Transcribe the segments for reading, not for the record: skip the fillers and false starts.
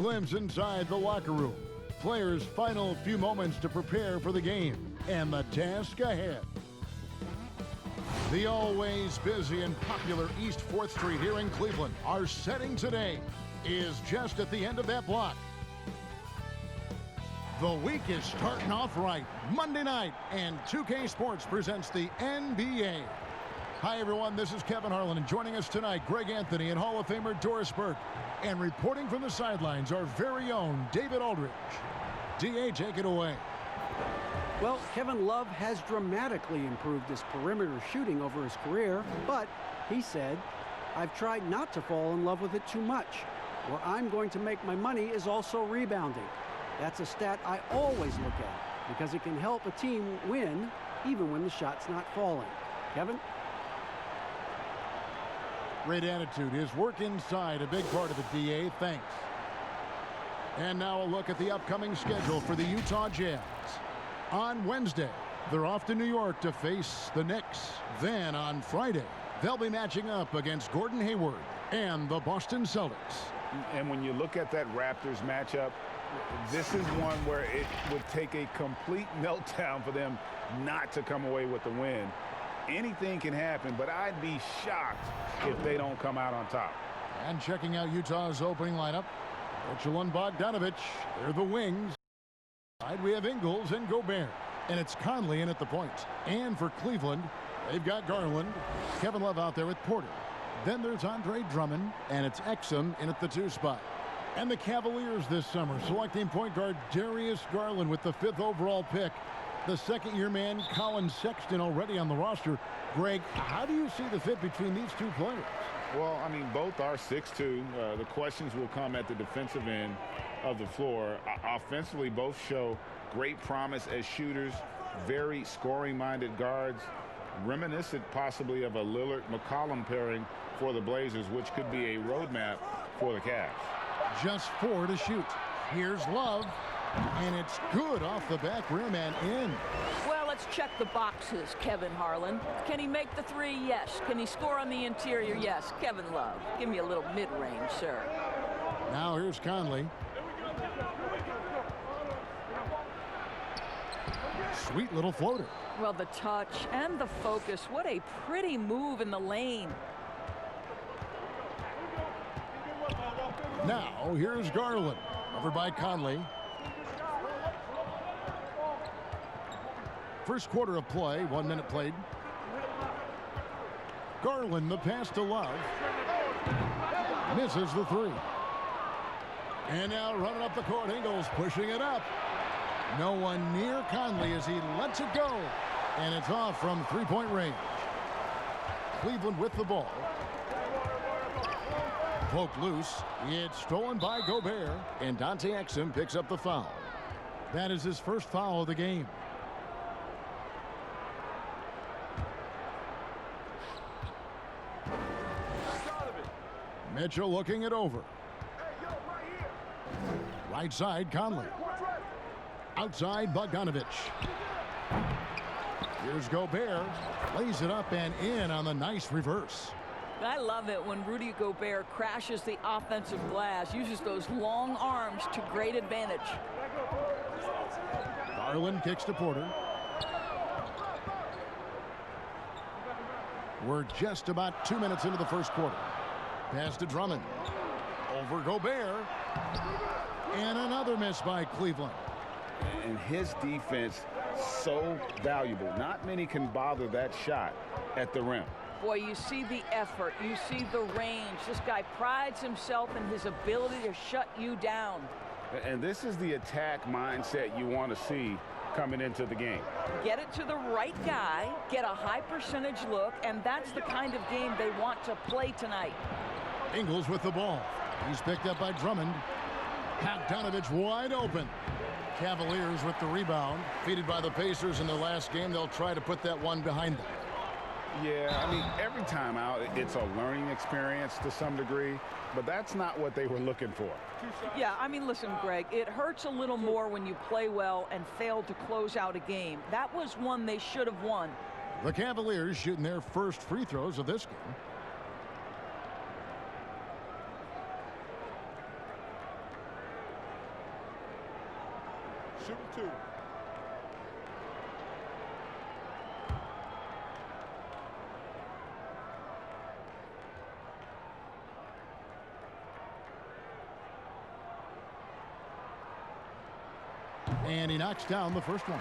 glimpse inside the locker room. Players' final few moments to prepare for the game and the task ahead. The always busy and popular East 4th Street here in Cleveland. Our setting today is just at the end of that block. The week is starting off right. Monday night, and 2K Sports presents the NBA. Hi, everyone. This is Kevin Harlan, and joining us tonight, Greg Anthony and Hall of Famer Doris Burke. And reporting from the sidelines, our very own David Aldridge. DA, take it away. Well, Kevin Love has dramatically improved his perimeter shooting over his career, but he said, "I've tried not to fall in love with it too much. Where I'm going to make my money is also rebounding. That's a stat I always look at because it can help a team win even when the shot's not falling." Kevin? Great attitude. His work inside, a big part of it, DA. Thanks. And now a look at the upcoming schedule for the Utah Jazz. On Wednesday, they're off to New York to face the Knicks. Then on Friday, they'll be matching up against Gordon Hayward and the Boston Celtics. And when you look at that Raptors matchup, this is one where it would take a complete meltdown for them not to come away with the win. Anything can happen, but I'd be shocked if they don't come out on top. And checking out Utah's opening lineup, Mitchell and Bogdanovich, they're the wings. We have Ingles and Gobert, and it's Conley in at the point. And for Cleveland, they've got Garland, Kevin Love out there with Porter. Then there's Andre Drummond, and it's Exum in at the 2 spot. And the Cavaliers this summer selecting point guard Darius Garland with the 5th overall pick. The second-year man, Colin Sexton, already on the roster. Greg, how do you see the fit between these two players? Well, I mean, both are 6'2". The questions will come at the defensive end of the floor. Offensively, both show great promise as shooters, very scoring-minded guards, reminiscent possibly of a Lillard-McCollum pairing for the Blazers, which could be a roadmap for the Cavs. Just 4 to shoot. Here's Love, and it's good off the back rim and in. Well, let's check the boxes, Kevin Harlan. Can he make the 3? Yes. Can he score on the interior? Yes. Kevin Love. Give me a little mid-range, sir. Now here's Conley. Sweet little floater. Well, the touch and the focus. What a pretty move in the lane. Now here's Garland. Over by Conley. First quarter of play, 1 minute played. Garland, the pass to Love. Misses the 3. And now running up the court, Ingles pushing it up. No one near Conley as he lets it go. And it's off from 3-point range. Cleveland with the ball. Poked loose. It's stolen by Gobert. And Dante Exum picks up the foul. That is his first foul of the game. Mitchell looking it over. Right side, Conley. Outside, Bogdanovich. Here's Gobert. Lays it up and in on the nice reverse. I love it when Rudy Gobert crashes the offensive glass, uses those long arms to great advantage. Garland kicks to Porter. We're just about 2 minutes into the first quarter. Pass to Drummond. Over Gobert. And another miss by Cleveland. And his defense so valuable. Not many can bother that shot at the rim. Boy, you see the effort. You see the range. This guy prides himself in his ability to shut you down. And this is the attack mindset you want to see coming into the game. Get it to the right guy, get a high percentage look, and that's the kind of game they want to play tonight. Ingles with the ball. He's picked up by Drummond. Bogdanovich wide open. Cavaliers with the rebound. Defeated by the Pacers in their last game. They'll try to put that one behind them. Yeah, I mean, every time out, it's a learning experience to some degree, but that's not what they were looking for. Yeah, I mean, listen, Greg, it hurts a little more when you play well and fail to close out a game. That was one they should have won. The Cavaliers shooting their first free throws of this game. Shooting 2. And he knocks down the first one.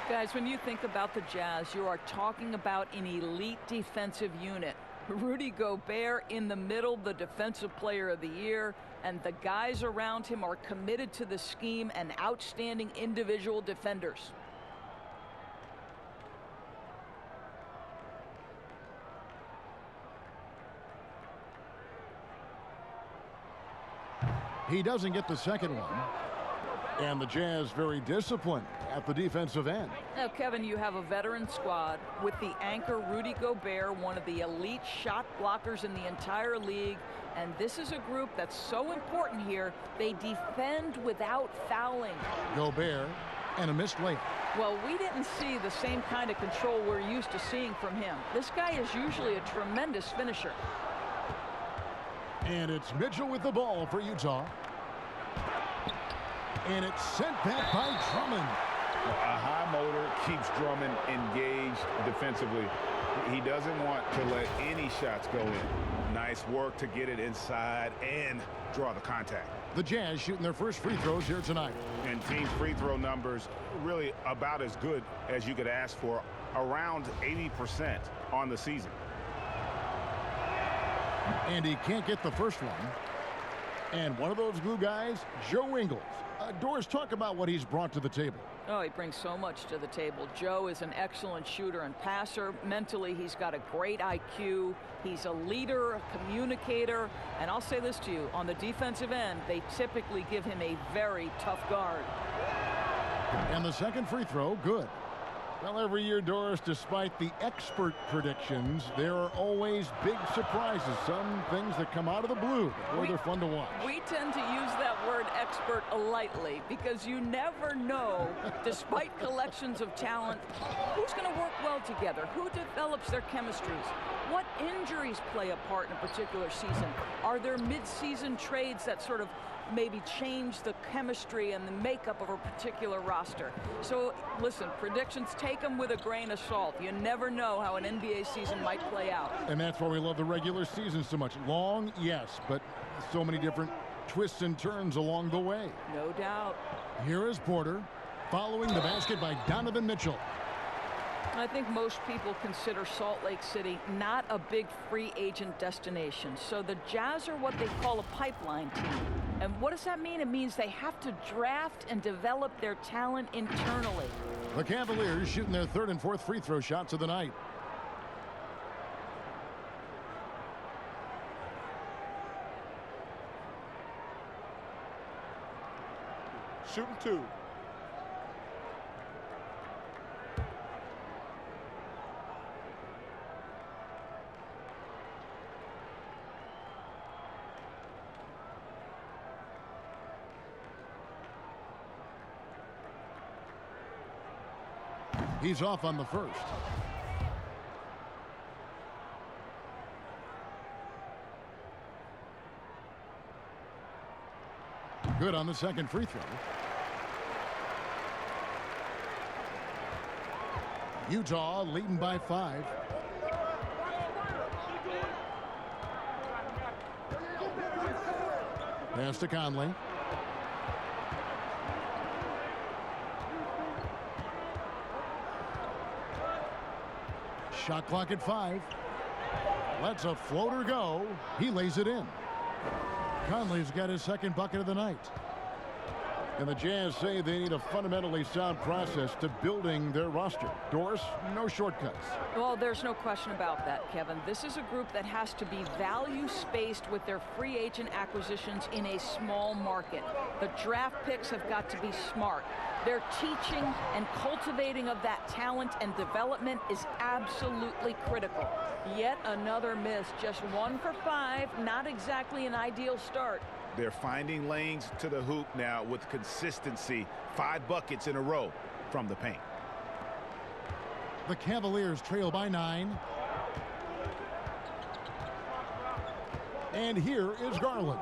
Guys, when you think about the Jazz, you are talking about an elite defensive unit. Rudy Gobert in the middle, the defensive player of the year, and the guys around him are committed to the scheme and outstanding individual defenders. He doesn't get the second one. And the Jazz very disciplined at the defensive end. Now, Kevin, you have a veteran squad with the anchor Rudy Gobert, one of the elite shot blockers in the entire league. And this is a group that's so important here. They defend without fouling. Gobert and a missed layup. Well, we didn't see the same kind of control we're used to seeing from him. This guy is usually a tremendous finisher. And it's Mitchell with the ball for Utah. And it's sent back by Drummond. A high motor keeps Drummond engaged defensively. He doesn't want to let any shots go in. Nice work to get it inside and draw the contact. The Jazz shooting their first free throws here tonight. And team free throw numbers really about as good as you could ask for, around 80% on the season. And he can't get the first one. And one of those glue guys, Joe Ingles. Doris, talk about what he's brought to the table. Oh, he brings so much to the table. Joe is an excellent shooter and passer. Mentally, he's got a great IQ. He's a leader, a communicator. And I'll say this to you, on the defensive end, they typically give him a very tough guard. And the second free throw, good. Well, every year, Doris, despite the expert predictions, there are always big surprises. Some things that come out of the blue. Boy, they're fun to watch. We tend to use that word expert lightly because you never know, despite collections of talent, who's going to work well together, who develops their chemistries, what injuries play a part in a particular season. Are there mid-season trades that sort of maybe change the chemistry and the makeup of a particular roster? So listen, predictions, take them with a grain of salt. You never know how an NBA season might play out. And that's why we love the regular season so much. Long, yes, but so many different twists and turns along the way. No doubt. Here is Porter, following the basket by Donovan Mitchell. I think most people consider Salt Lake City not a big free agent destination. So the Jazz are what they call a pipeline team. And what does that mean? It means they have to draft and develop their talent internally. The Cavaliers shooting their third and fourth free throw shots of the night. Shooting 2. He's off on the first. Good on the second free throw. Utah leading by 5. Pass to Conley. Shot clock at 5. Lets a floater go. He lays it in. Conley's got his second bucket of the night. And the Jazz say they need a fundamentally sound process to building their roster. Doris, no shortcuts. Well, there's no question about that, Kevin. This is a group that has to be value-spaced with their free agent acquisitions in a small market. The draft picks have got to be smart. Their teaching and cultivating of that talent and development is absolutely critical. Yet another miss, just 1 for 5, not exactly an ideal start. They're finding lanes to the hoop now with consistency. 5 buckets in a row from the paint. The Cavaliers trail by 9. And here is Garland.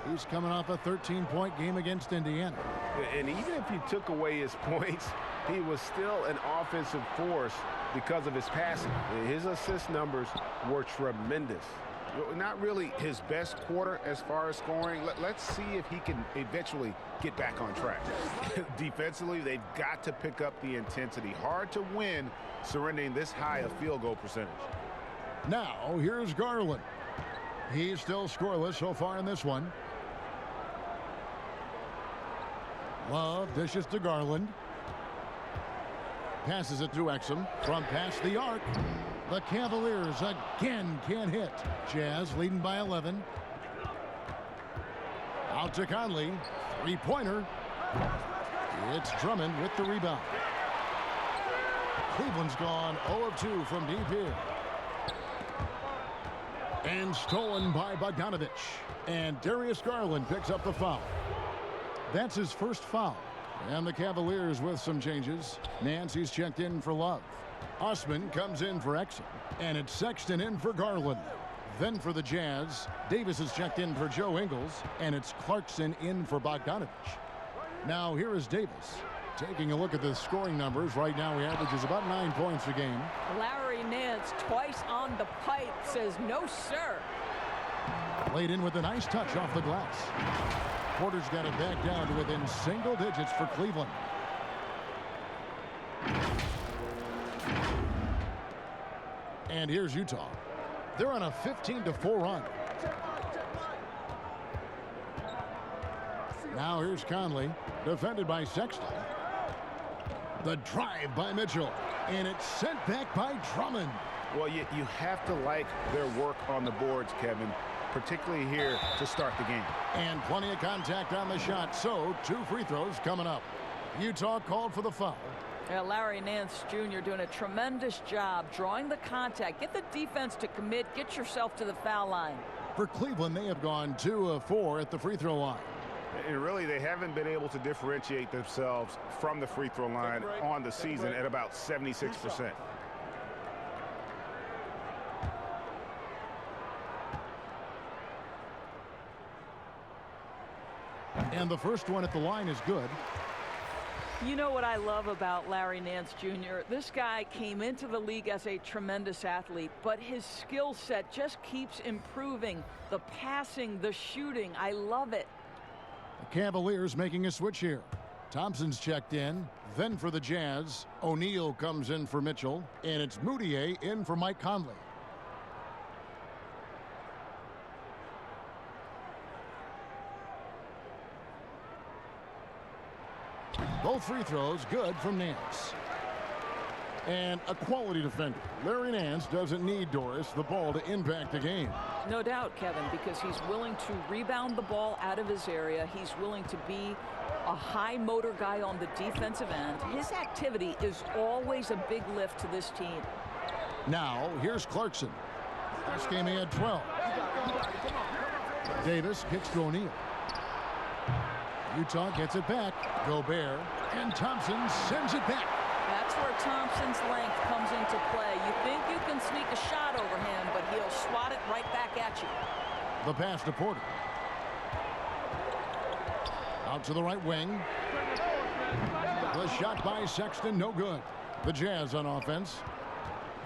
He's coming off a 13-point game against Indiana. And even if you took away his points, he was still an offensive force because of his passing. His assist numbers were tremendous. Not really his best quarter as far as scoring. Let's see if he can eventually get back on track. Defensively, they've got to pick up the intensity. Hard to win surrendering this high a field goal percentage. Now, here's Garland. He's still scoreless so far in this one. Love dishes to Garland. Passes it to Exum from past the arc. The Cavaliers again can't hit. Jazz leading by 11. Out to Conley. Three-pointer. It's Drummond with the rebound. Cleveland's gone 0 of 2 from deep here. And stolen by Bogdanovich. And Darius Garland picks up the foul. That's his first foul. And the Cavaliers with some changes. Nancy's checked in for Love. Osman comes in for Exum. And it's Sexton in for Garland. Then for the Jazz, Davis is checked in for Joe Ingles. And it's Clarkson in for Bogdanovich. Now here is Davis. Taking a look at the scoring numbers, right now he averages about 9 points a game. Larry Nance twice on the pipe says no, sir. Laid in with a nice touch off the glass. Porter's got it back down to within single digits for Cleveland. And here's Utah. They're on a 15-4 run. Now here's Conley, defended by Sexton. The drive by Mitchell, and it's sent back by Drummond. Well, you have to like their work on the boards, Kevin, particularly here to start the game. And plenty of contact on the shot, so 2 free throws coming up. Utah called for the foul. Yeah, Larry Nance Jr. doing a tremendous job drawing the contact. Get the defense to commit. Get yourself to the foul line. For Cleveland, they have gone 2 of 4 at the free throw line. And really, they haven't been able to differentiate themselves from the free throw line on the season at about 76%. And the first one at the line is good. You know what I love about Larry Nance Jr.? This guy came into the league as a tremendous athlete, but his skill set just keeps improving. The passing, the shooting, I love it. The Cavaliers making a switch here. Thompson's checked in. Then for the Jazz, O'Neal comes in for Mitchell, and it's Moutier in for Mike Conley. Both free throws good from Nance. And a quality defender. Larry Nance doesn't need Doris the ball to impact the game. No doubt, Kevin, because he's willing to rebound the ball out of his area. He's willing to be a high motor guy on the defensive end. His activity is always a big lift to this team. Now, here's Clarkson. This game he had 12. Davis kicks to O'Neal. Utah gets it back. Gobert and Thompson sends it back. That's where Thompson's length comes into play. You think you can sneak a shot over him, but he'll swat it right back at you. The pass to Porter. Out to the right wing. The shot by Sexton, no good. The Jazz on offense.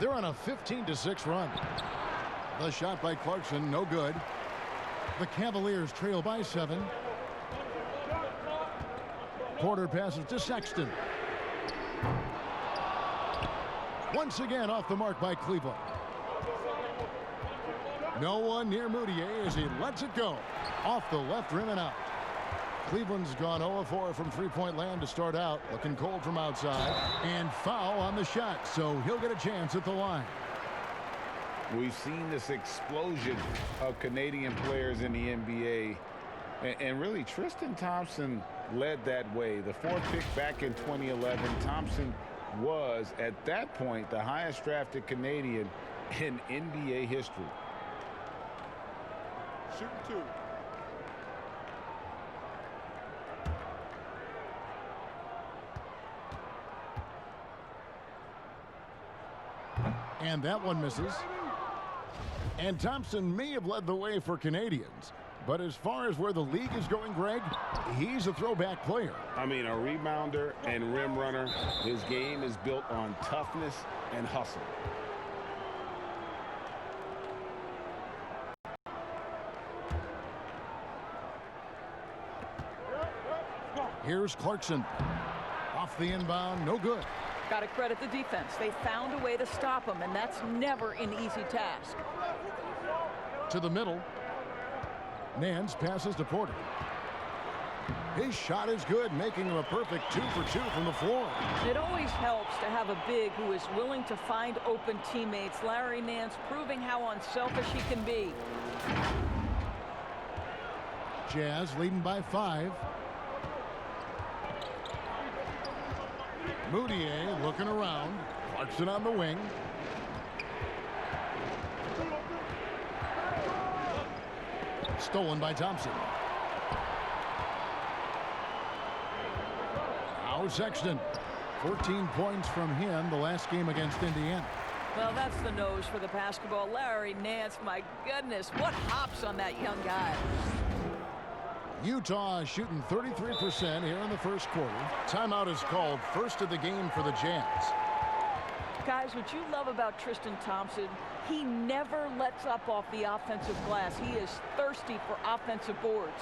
They're on a 15-6 run. The shot by Clarkson, no good. The Cavaliers trail by 7. Porter passes to Sexton. Once again off the mark by Cleveland. No one near Moutier as he lets it go. Off the left rim and out. Cleveland's gone 0-4 from three-point land to start out. Looking cold from outside. And foul on the shot, so he'll get a chance at the line. We've seen this explosion of Canadian players in the NBA. And really, Tristan Thompson led that way. The 4th pick back in 2011. Thompson was, at that point, the highest drafted Canadian in NBA history. Shooting 2. And that one misses. And Thompson may have led the way for Canadians, But as far as where the league is going, Greg, he's a throwback player. I mean, a rebounder and rim runner. His game is built on toughness and hustle. Here's Clarkson. Off the inbound, no good. Got to credit the defense. They found a way to stop him, and that's never an easy task. To the middle. Nance passes to Porter. His shot is good, making him a perfect 2 for 2 from the floor. It always helps to have a big who is willing to find open teammates. Larry Nance proving how unselfish he can be. Jazz leading by 5. Moutier looking around. Clarkson on the wing. Stolen by Thompson. Now Sexton. 14 points from him the last game against Indiana. Well, that's the nose for the basketball. Larry Nance, my goodness, what hops on that young guy. Utah is shooting 33% here in the first quarter. Timeout is called, first of the game for the Jazz. Guys, what you love about Tristan Thompson, he never lets up off the offensive glass. He is thirsty for offensive boards.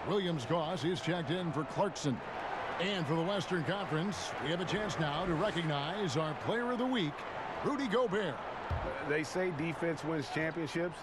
Williams-Goss is checked in for Clarkson. And for the Western Conference, we have a chance now to recognize our Player of the Week, Rudy Gobert. They say defense wins championships.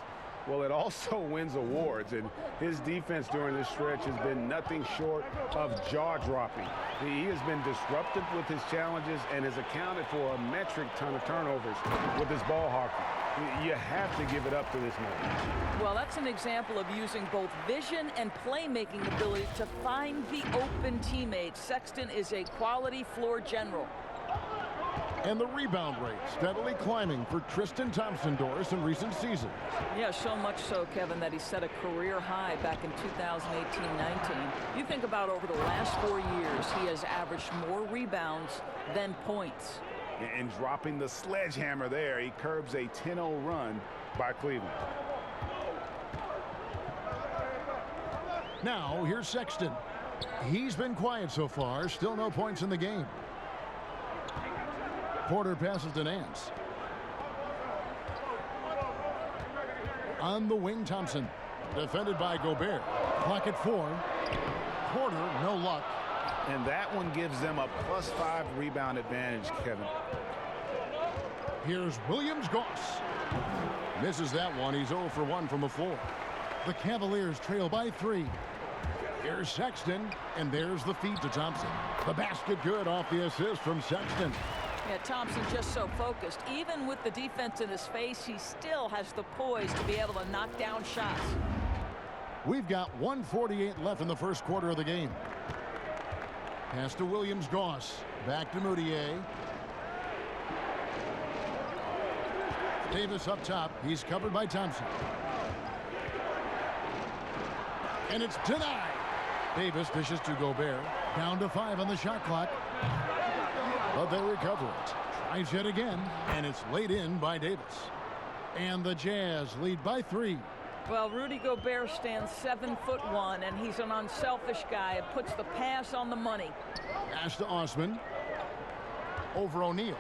Well, it also wins awards, and his defense during this stretch has been nothing short of jaw-dropping. He has been disruptive with his challenges and has accounted for a metric ton of turnovers with his ball hockey. You have to give it up to this man. Well, that's an example of using both vision and playmaking ability to find the open teammates. Sexton is a quality floor general. And the rebound rate steadily climbing for Tristan Thompson, Doris, in recent seasons. Yeah, so much so, Kevin, that he set a career high back in 2018-19. You think about over the last 4 years, he has averaged more rebounds than points. And dropping the sledgehammer there, he curbs a 10-0 run by Cleveland. Now, here's Sexton. He's been quiet so far, still no points in the game. Porter passes to Nance. On the wing, Thompson. Defended by Gobert. Clock at 4. Porter, no luck. And that one gives them a +5 rebound advantage, Kevin. Here's Williams-Goss. Misses that one. He's 0 for 1 from the floor. The Cavaliers trail by 3. Here's Sexton, and there's the feed to Thompson. The basket good off the assist from Sexton. Yeah, Thompson just so focused. Even with the defense in his face, he still has the poise to be able to knock down shots. We've got 1:48 left in the first quarter of the game. Pass to Williams-Goss. Back to Moutier. Davis up top. He's covered by Thompson. And it's denied. Davis dishes to Gobert. Down to 5 on the shot clock. But they recover it. Tries yet again, and it's laid in by Davis. And the Jazz lead by 3. Well, Rudy Gobert stands 7'1", and he's an unselfish guy. It puts the pass on the money. Pass to Osman. Over O'Neal.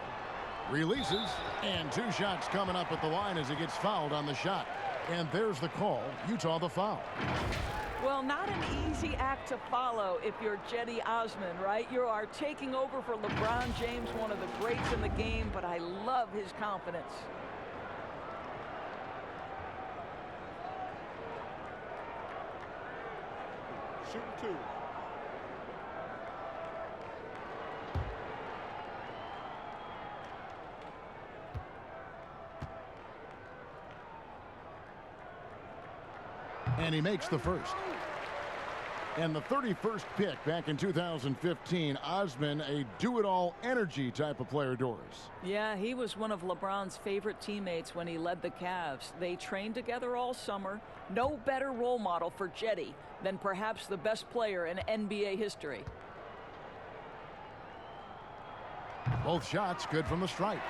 Releases, and 2 shots coming up at the line as he gets fouled on the shot. And there's the call. Utah the foul. Well, not an easy act to follow if you're Cedi Osman, right? You are taking over for LeBron James, one of the greats in the game, but I love his confidence. Shooting 2. And he makes the first. And the 31st pick back in 2015, Osman, a do-it-all energy type of player, Doris. Yeah, he was one of LeBron's favorite teammates when he led the Cavs. They trained together all summer. No better role model for Cedi than perhaps the best player in NBA history. Both shots good from the stripe.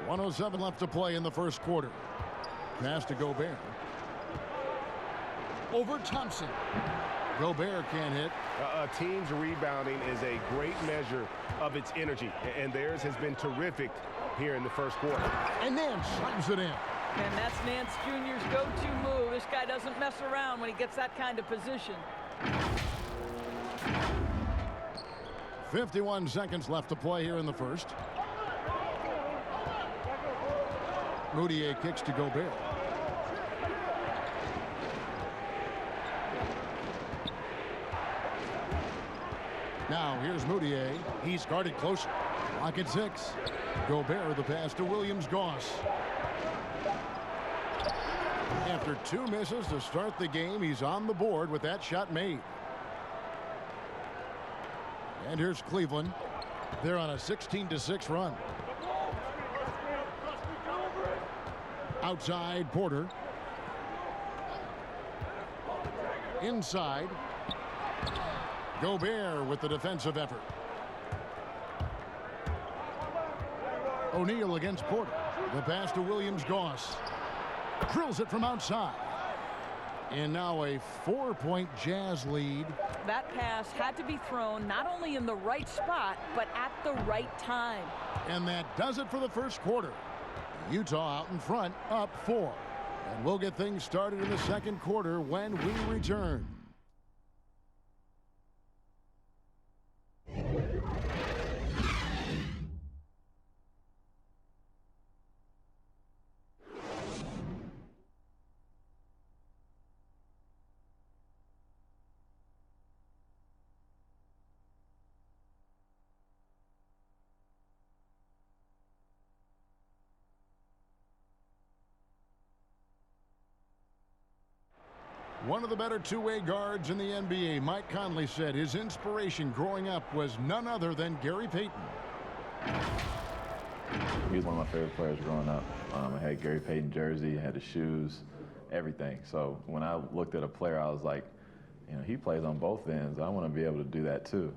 1:07 left to play in the first quarter. Pass to Gobert. Over Thompson. Gobert can't hit. A team's rebounding is a great measure of its energy, and theirs has been terrific here in the first quarter. And then slams it in. And that's Nance Jr.'s go-to move. This guy doesn't mess around when he gets that kind of position. 51 seconds left to play here in the first. Moutier kicks to Gobert. Now here's Moutier. He's guarded closer. Lock at 6. Gobert the pass to Williams-Goss. After 2 misses to start the game, he's on the board with that shot made. And here's Cleveland. They're on a 16-6 run. Outside, Porter. Inside. Gobert with the defensive effort. O'Neal against Porter. The pass to Williams-Goss. Drills it from outside. And now a 4-point Jazz lead. That pass had to be thrown not only in the right spot, but at the right time. And that does it for the first quarter. Utah out in front, up 4. And we'll get things started in the second quarter when we return. One of the better two-way guards in the NBA, Mike Conley, said his inspiration growing up was none other than Gary Payton. He was one of my favorite players growing up. I had Gary Payton jersey, had the shoes, everything. So when I looked at a player, I was like, you know, he plays on both ends. I want to be able to do that too.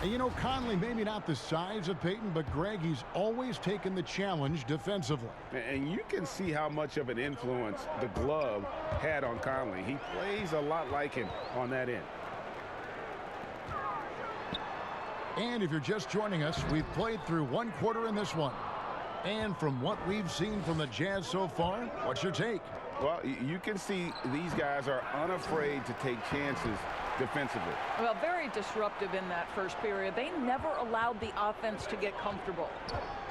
And you know, Conley, maybe not the size of Payton, but Greg, he's always taken the challenge defensively. And you can see how much of an influence the glove had on Conley. He plays a lot like him on that end. And if you're just joining us, we've played through one quarter in this one. And from what we've seen from the Jazz so far, what's your take? Well, you can see these guys are unafraid to take chances defensively. Well, very disruptive in that first period. They never allowed the offense to get comfortable.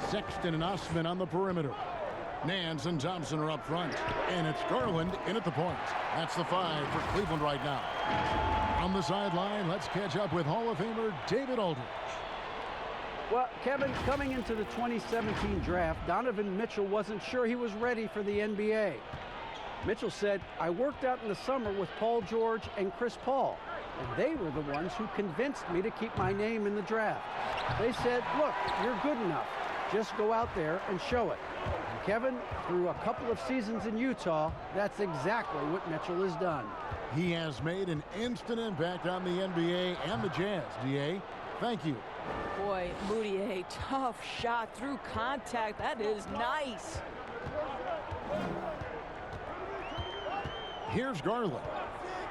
Sexton and Osman on the perimeter. Nance and Thompson are up front. And it's Garland in at the point. That's the 5 for Cleveland right now. On the sideline, let's catch up with Hall of Famer David Aldridge. Well, Kevin, coming into the 2017 draft, Donovan Mitchell wasn't sure he was ready for the NBA. Mitchell said, I worked out in the summer with Paul George and Chris Paul, and they were the ones who convinced me to keep my name in the draft. They said, look, you're good enough. Just go out there and show it. And Kevin, through a couple of seasons in Utah, that's exactly what Mitchell has done. He has made an instant impact on the NBA and the Jazz. DA, thank you. Boy, Moutier, tough shot through contact. That is nice. Here's Garland.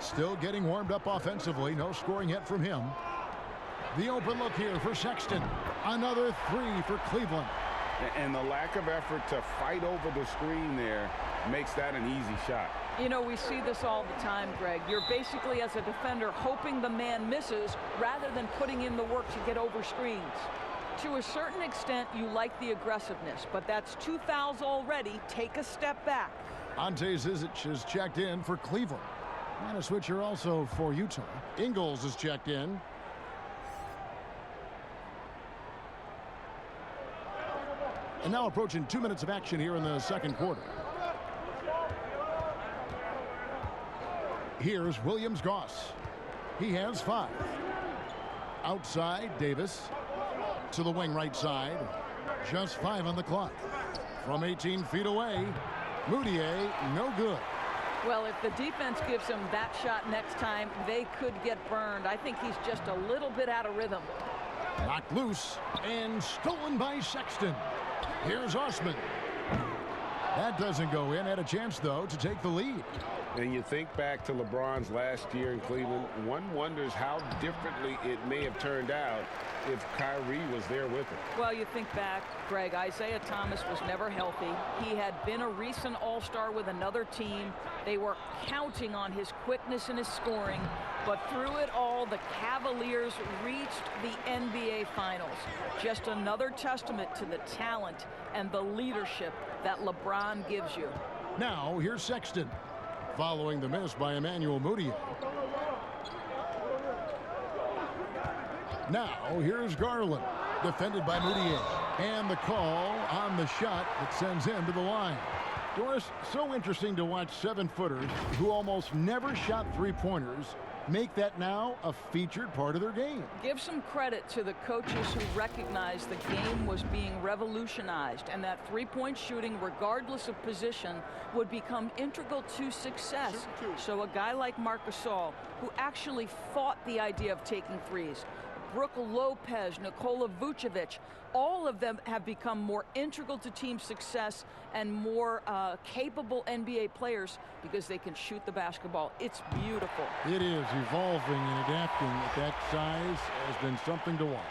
Still getting warmed up offensively. No scoring yet from him. The open look here for Sexton. Another 3 for Cleveland. And the lack of effort to fight over the screen there makes that an easy shot. You know, we see this all the time, Greg. You're basically, as a defender, hoping the man misses rather than putting in the work to get over screens. To a certain extent, you like the aggressiveness, but that's 2 fouls already. Take a step back. Ante Zizic is checked in for Cleveland. And a switcher also for Utah. Ingles is checked in. And now approaching 2 minutes of action here in the second quarter. Here's Williams-Goss. He has 5. Outside, Davis. To the wing right side. Just 5 on the clock. From 18 feet away, Moutier, no good. Well, if the defense gives him that shot next time, they could get burned. I think he's just a little bit out of rhythm. Knocked loose and stolen by Sexton. Here's Osman. That doesn't go in. Had a chance, though, to take the lead. And you think back to LeBron's last year in Cleveland, one wonders how differently it may have turned out if Kyrie was there with him. Well, you think back, Greg, Isaiah Thomas was never healthy. He had been a recent All-Star with another team. They were counting on his quickness and his scoring. But through it all, the Cavaliers reached the NBA Finals. Just another testament to the talent and the leadership that LeBron gives you. Now, here's Sexton. Following the miss by Emmanuel Mudiay. Now, here's Garland. Defended by Mudiay. And the call on the shot that sends him to the line. Doris, so interesting to watch 7-footers who almost never shot three-pointers make that now a featured part of their game. Give some credit to the coaches who recognized the game was being revolutionized and that three-point shooting, regardless of position, would become integral to success. So a guy like Marc Gasol, who actually fought the idea of taking threes, Brook Lopez, Nikola Vucevic, all of them have become more integral to team success and more capable NBA players because they can shoot the basketball. It's beautiful. It is. Evolving and adapting at that size has been something to watch.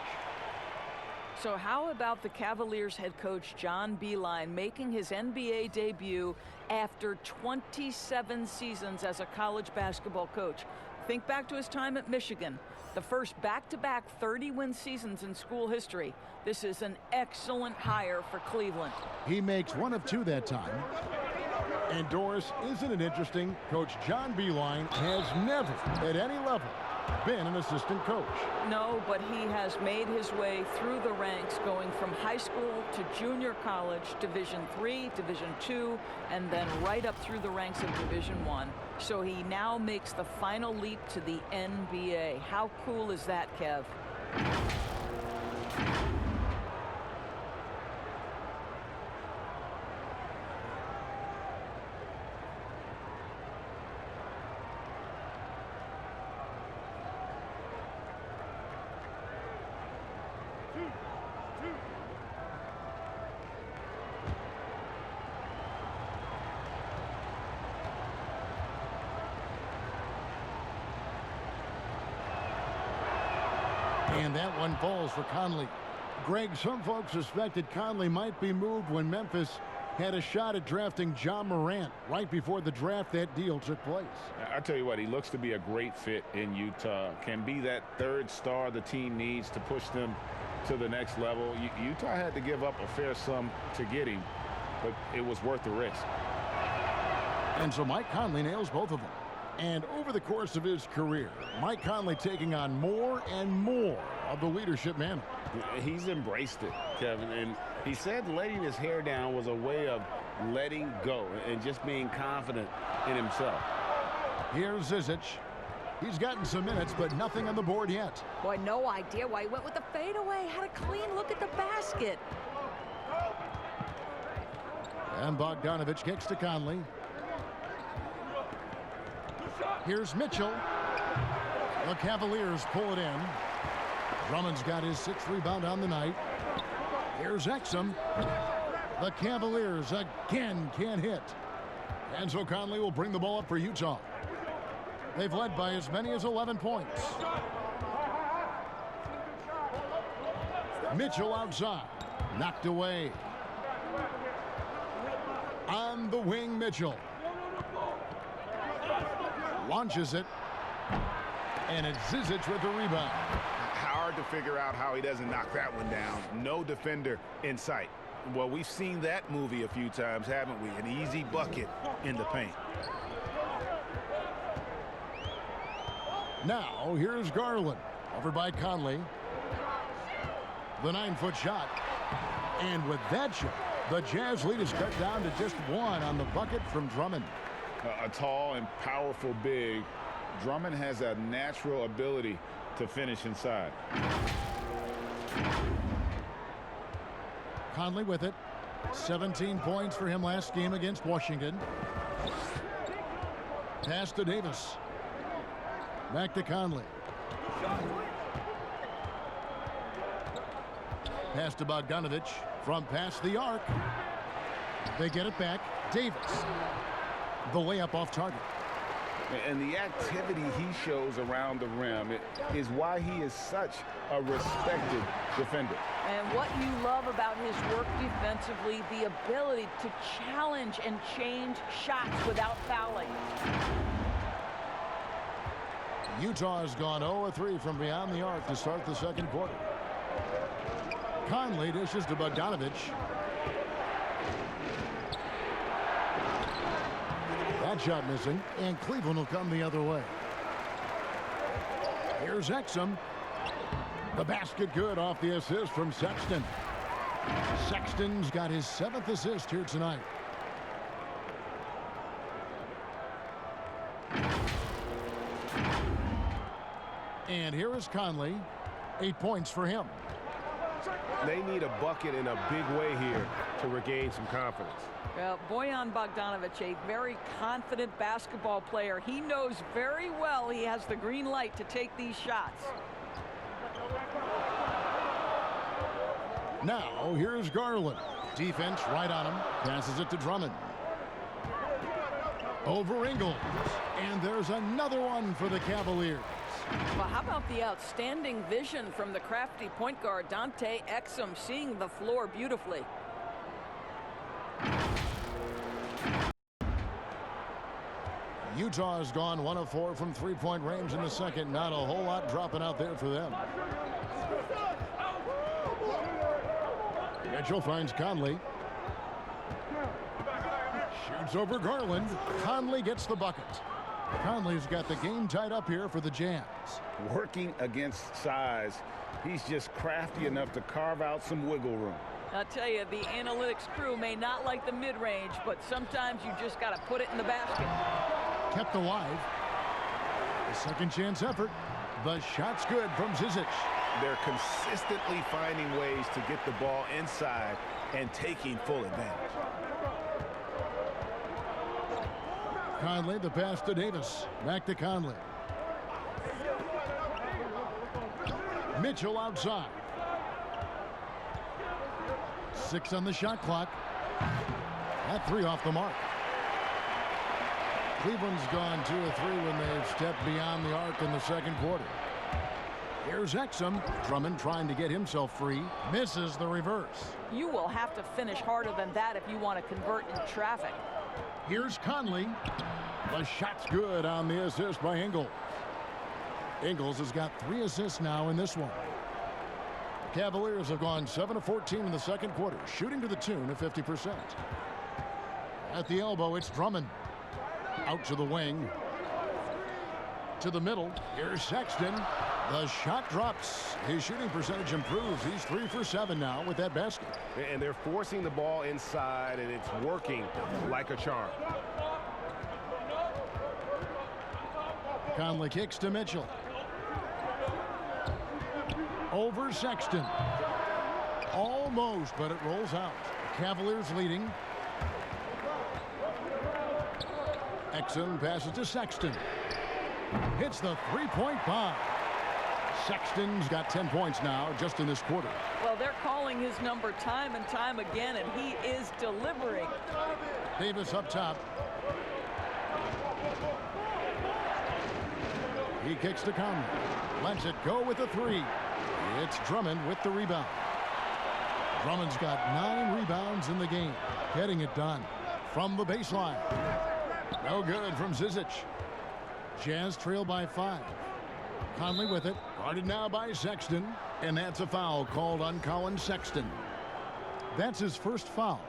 So how about the Cavaliers head coach John Beilein making his NBA debut after 27 seasons as a college basketball coach? Think back to his time at Michigan, the first back-to-back 30-win seasons in school history. This is an excellent hire for Cleveland. He makes one of two that time. And Doris, isn't it interesting? Coach John Beilein has never, at any level, been an assistant coach. No, but he has made his way through the ranks, going from high school to junior college, Division III, Division II, and then right up through the ranks of Division I. So he now makes the final leap to the NBA. How cool is that, Kev? And that one falls for Conley. Greg, some folks suspected Conley might be moved when Memphis had a shot at drafting John Morant right before the draft that deal took place. I tell you what, he looks to be a great fit in Utah. Can be that third star the team needs to push them to the next level. Utah had to give up a fair sum to get him, but it was worth the risk. And so Mike Conley nails both of them. And over the course of his career, Mike Conley taking on more and more of the leadership mantle. He's embraced it, Kevin, and he said letting his hair down was a way of letting go and just being confident in himself. Here's Zizic. He's gotten some minutes, but nothing on the board yet. Boy, no idea why he went with the fadeaway. Had a clean look at the basket. And Bogdanovich kicks to Conley. Here's Mitchell. The Cavaliers pull it in. Drummond's got his 6th rebound on the night. Here's Exum. The Cavaliers again can't hit. And so Conley will bring the ball up for Utah. They've led by as many as 11 points. Mitchell outside. Knocked away. On the wing, Mitchell. Launches it. And it's Zizic with the rebound. Hard to figure out how he doesn't knock that one down. No defender in sight. Well, we've seen that movie a few times, haven't we? An easy bucket in the paint. Now, here's Garland. Over by Conley. The 9-foot shot. And with that shot, the Jazz lead is cut down to just 1 on the bucket from Drummond. A tall and powerful big. Drummond has a natural ability to finish inside. Conley with it. 17 points for him last game against Washington. Pass to Davis. Back to Conley. Pass to Bogdanovich from past the arc. They get it back. Davis. The layup off target. And the activity he shows around the rim is why he is such a respected defender. And what you love about his work defensively, the ability to challenge and change shots without fouling. Utah has gone 0-3 from beyond the arc to start the second quarter. Conley dishes to Bogdanovich. That shot missing, and Cleveland will come the other way. Here's Exum. The basket good off the assist from Sexton. Sexton's got his 7th assist here tonight. And here is Conley. 8 points for him. They need a bucket in a big way here to regain some confidence. Well, Bojan Bogdanovic, a very confident basketball player. He knows very well he has the green light to take these shots. Now, here's Garland. Defense right on him. Passes it to Drummond. Over Ingles. And there's another one for the Cavaliers. Well, how about the outstanding vision from the crafty point guard, Dante Exum, seeing the floor beautifully. Utah has gone 1 of 4 from three-point range in the second. Not a whole lot dropping out there for them. Mitchell finds Conley. Shoots over Garland. Conley gets the bucket. Conley's got the game tied up here for the Jazz. Working against size, he's just crafty enough to carve out some wiggle room. I'll tell you, the analytics crew may not like the mid-range, but sometimes you just got to put it in the basket. Kept alive. A second chance effort. The shot's good from Zizic. They're consistently finding ways to get the ball inside and taking full advantage. Conley, the pass to Davis. Back to Conley. Mitchell outside. 6 on the shot clock. That 3 off the mark. Cleveland's gone 2 of 3 when they've stepped beyond the arc in the second quarter. Here's Exum. Drummond trying to get himself free. Misses the reverse. You will have to finish harder than that if you want to convert in traffic. Here's Conley. The shot's good on the assist by Ingles. Ingles has got 3 assists now in this one. The Cavaliers have gone 7 of 14 in the second quarter, shooting to the tune of 50%. At the elbow, it's Drummond. Out to the wing. To the middle. Here's Sexton. The shot drops. His shooting percentage improves. He's 3 for 7 now with that basket. And they're forcing the ball inside, and it's working like a charm. Conley kicks to Mitchell. Over Sexton. Almost, but it rolls out. Cavaliers leading. Exum passes to Sexton. Hits the three-point bomb. Sexton's got 10 points now just in this quarter. Well, they're calling his number time and time again, and he is delivering. Davis up top. He kicks to Conley. Lets it go with a 3. It's Drummond with the rebound. Drummond's got 9 rebounds in the game. Getting it done from the baseline. No good from Zizic. Jazz trail by 5. Conley with it. Guarded now by Sexton. And that's a foul called on Colin Sexton. That's his first foul.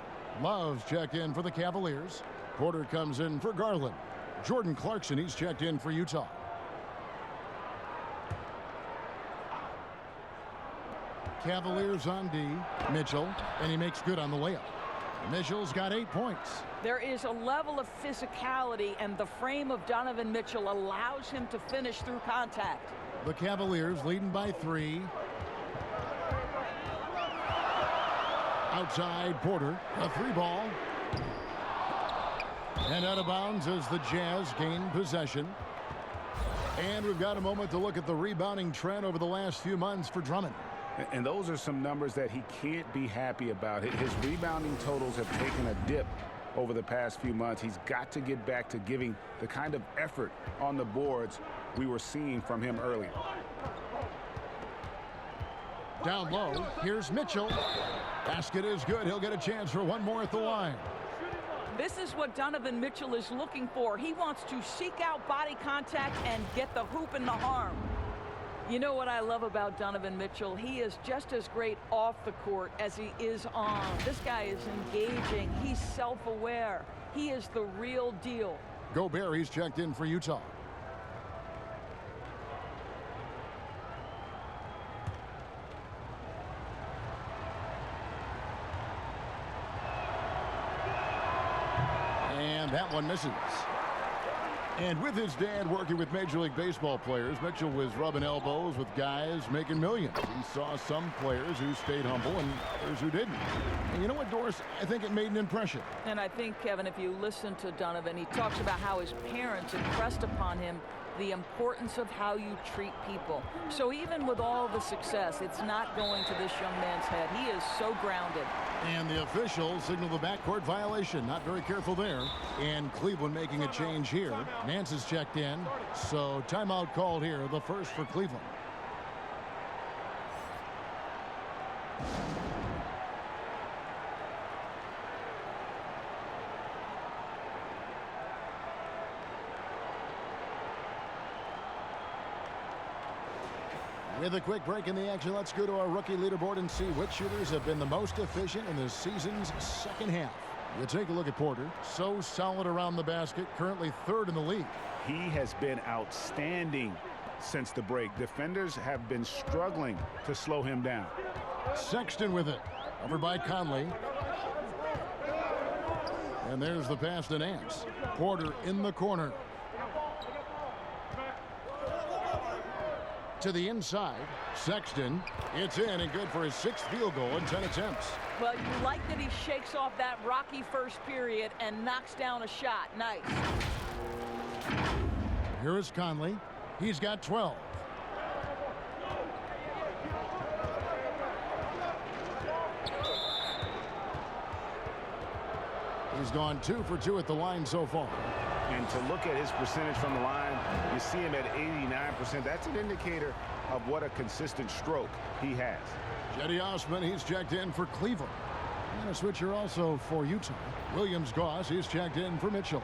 Love's checked in for the Cavaliers. Porter comes in for Garland. Jordan Clarkson, he's checked in for Utah. Cavaliers on D. Mitchell, and he makes good on the layup. Mitchell's got 8 points. There is a level of physicality, and the frame of Donovan Mitchell allows him to finish through contact. The Cavaliers leading by 3. Outside Porter, a 3 ball. And out of bounds as the Jazz gain possession. And we've got a moment to look at the rebounding trend over the last few months for Drummond. And those are some numbers that he can't be happy about. His rebounding totals have taken a dip over the past few months. He's got to get back to giving the kind of effort on the boards we were seeing from him earlier. Down low, here's Mitchell. Basket is good. He'll get a chance for one more at the line. This is what Donovan Mitchell is looking for. He wants to seek out body contact and get the hoop in the arm. You know what I love about Donovan Mitchell? He is just as great off the court as he is on. This guy is engaging. He's self-aware. He is the real deal. Gobert, he's checked in for Utah. And that one misses. And with his dad working with Major League Baseball players, Mitchell was rubbing elbows with guys making millions. He saw some players who stayed humble and others who didn't. And you know what, Doris? I think it made an impression. And I think, Kevin, if you listen to Donovan, he talks about how his parents impressed upon him the importance of how you treat people. So even with all the success, it's not going to this young man's head. He is so grounded. And the officials signal the backcourt violation. Not very careful there. And Cleveland making a change here. Nance is checked in. So timeout called here, the first for Cleveland. With a quick break in the action, let's go to our rookie leaderboard and see which shooters have been the most efficient in the season's second half. You take a look at Porter. So solid around the basket, currently third in the league. He has been outstanding since the break. Defenders have been struggling to slow him down. Sexton with it. Over by Conley. And there's the pass to Nance. Porter in the corner. To the inside. Sexton. It's in and good for his sixth field goal in 10 attempts. Well, you like that he shakes off that rocky first period and knocks down a shot. Nice. Here is Conley. He's got 12. He's gone 2 for 2 at the line so far. And to look at his percentage from the line, you see him at 89%. That's an indicator of what a consistent stroke he has. Cedi Osman, he's checked in for Cleveland. And a switcher also for Utah. Williams Goss, he's checked in for Mitchell.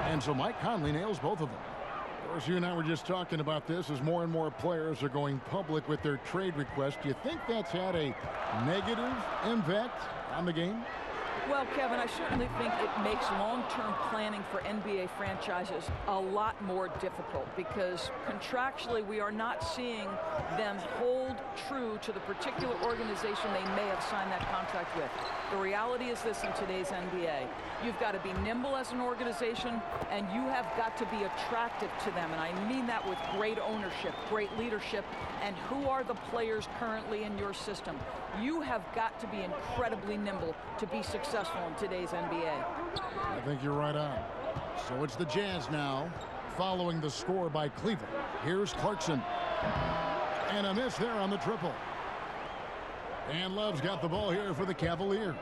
And so Mike Conley nails both of them. Of course, you and I were just talking about this as more and more players are going public with their trade requests. Do you think that's had a negative impact on the game? Well, Kevin, I certainly think it makes long-term planning for NBA franchises a lot more difficult because contractually we are not seeing them hold true to the particular organization they may have signed that contract with. The reality is this in today's NBA. You've got to be nimble as an organization, and you have got to be attractive to them. And I mean that with great ownership, great leadership, and who are the players currently in your system. You have got to be incredibly nimble to be successful in today's NBA. I think you're right on. So it's the Jazz now, following the score by Cleveland. Here's Clarkson. And a miss there on the triple. And Love's got the ball here for the Cavaliers.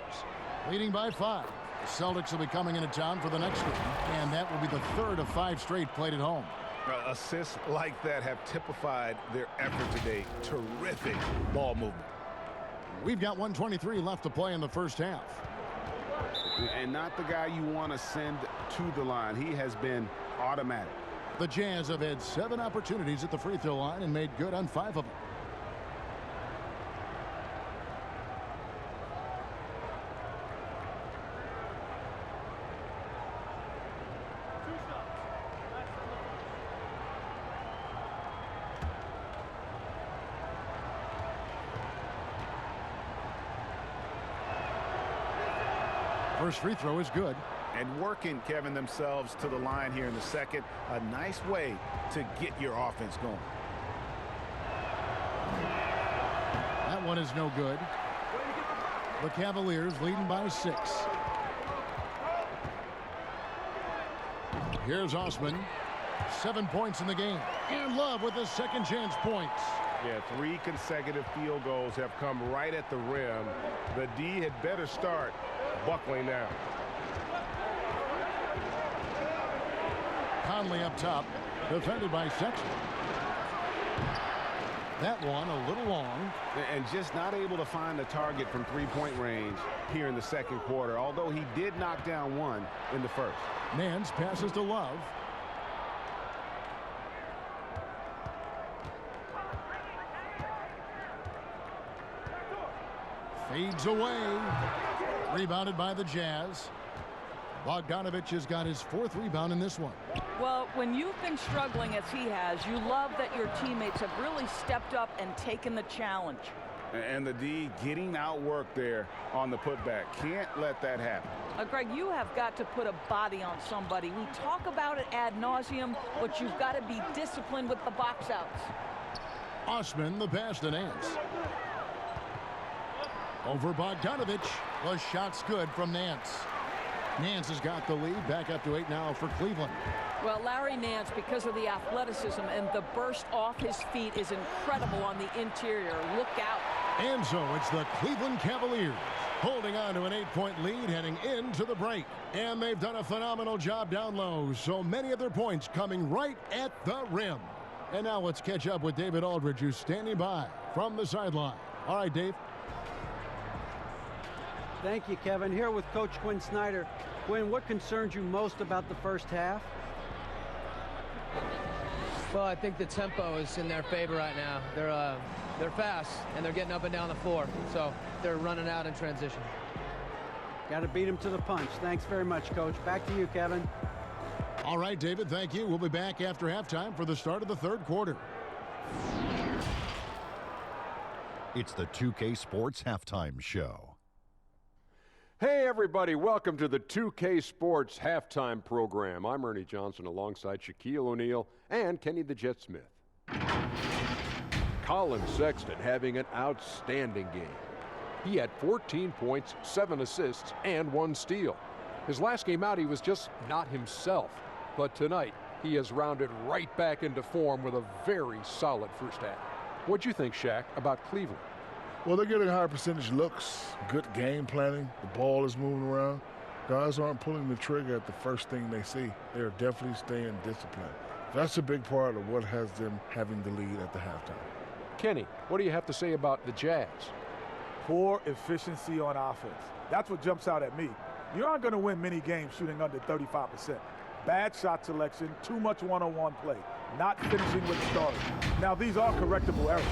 Leading by 5. The Celtics will be coming into town for the next game. And that will be the third of 5 straight played at home. Assists like that have typified their effort today. Terrific ball movement. We've got 1:23 left to play in the first half. And not the guy you want to send to the line. He has been automatic. The Jazz have had 7 opportunities at the free throw line and made good on 5 of them. First free throw is good. And working, Kevin, themselves to the line here in the second. A nice way to get your offense going. That one is no good. The Cavaliers leading by 6. Here's Osman. 7 points in the game. And Love with his second chance points. Yeah, 3 consecutive field goals have come right at the rim. The D had better start buckling down. Conley up top, defended by Sexton. That one a little long. And just not able to find the target from three-point range here in the second quarter, although he did knock down one in the first. Nance passes to Love. Fades away. Rebounded by the Jazz. Bogdanovich has got his 4th rebound in this one. Well, when you've been struggling as he has, you love that your teammates have really stepped up and taken the challenge. And the D getting outworked there on the putback. Can't let that happen. Greg, you have got to put a body on somebody. We talk about it ad nauseum, but you've got to be disciplined with the box outs. Osman, the pass to Nance. Over Bogdanovich. The shot's good from Nance. Nance has got the lead. Back up to 8 now for Cleveland. Well, Larry Nance, because of the athleticism and the burst off his feet, is incredible on the interior. Look out. And so it's the Cleveland Cavaliers holding on to an 8-point lead heading into the break. And they've done a phenomenal job down low. So many of their points coming right at the rim. And now let's catch up with David Aldridge, who's standing by from the sideline. All right, Dave. Thank you, Kevin. Here with Coach Quinn Snyder. Quinn, what concerns you most about the first half? Well, I think the tempo is in their favor right now. They're fast, and they're getting up and down the floor. So they're running out in transition. Got to beat them to the punch. Thanks very much, Coach. Back to you, Kevin. All right, David, thank you. We'll be back after halftime for the start of the third quarter. It's the 2K Sports Halftime Show. Hey everybody, welcome to the 2K Sports Halftime Program. I'm Ernie Johnson alongside Shaquille O'Neal and Kenny the Jet Smith. Colin Sexton having an outstanding game. He had 14 points, 7 assists, and 1 steal. His last game out, he was just not himself. But tonight, he has rounded right back into form with a very solid first half. What'd you think, Shaq, about Cleveland? Well, they're getting higher percentage looks, good game planning. The ball is moving around. Guys aren't pulling the trigger at the first thing they see. They're definitely staying disciplined. That's a big part of what has them having the lead at the halftime. Kenny, what do you have to say about the Jazz? Poor efficiency on offense. That's what jumps out at me. You aren't going to win many games shooting under 35%. Bad shot selection, too much one-on-one play, not finishing with the starters. Now, these are correctable errors.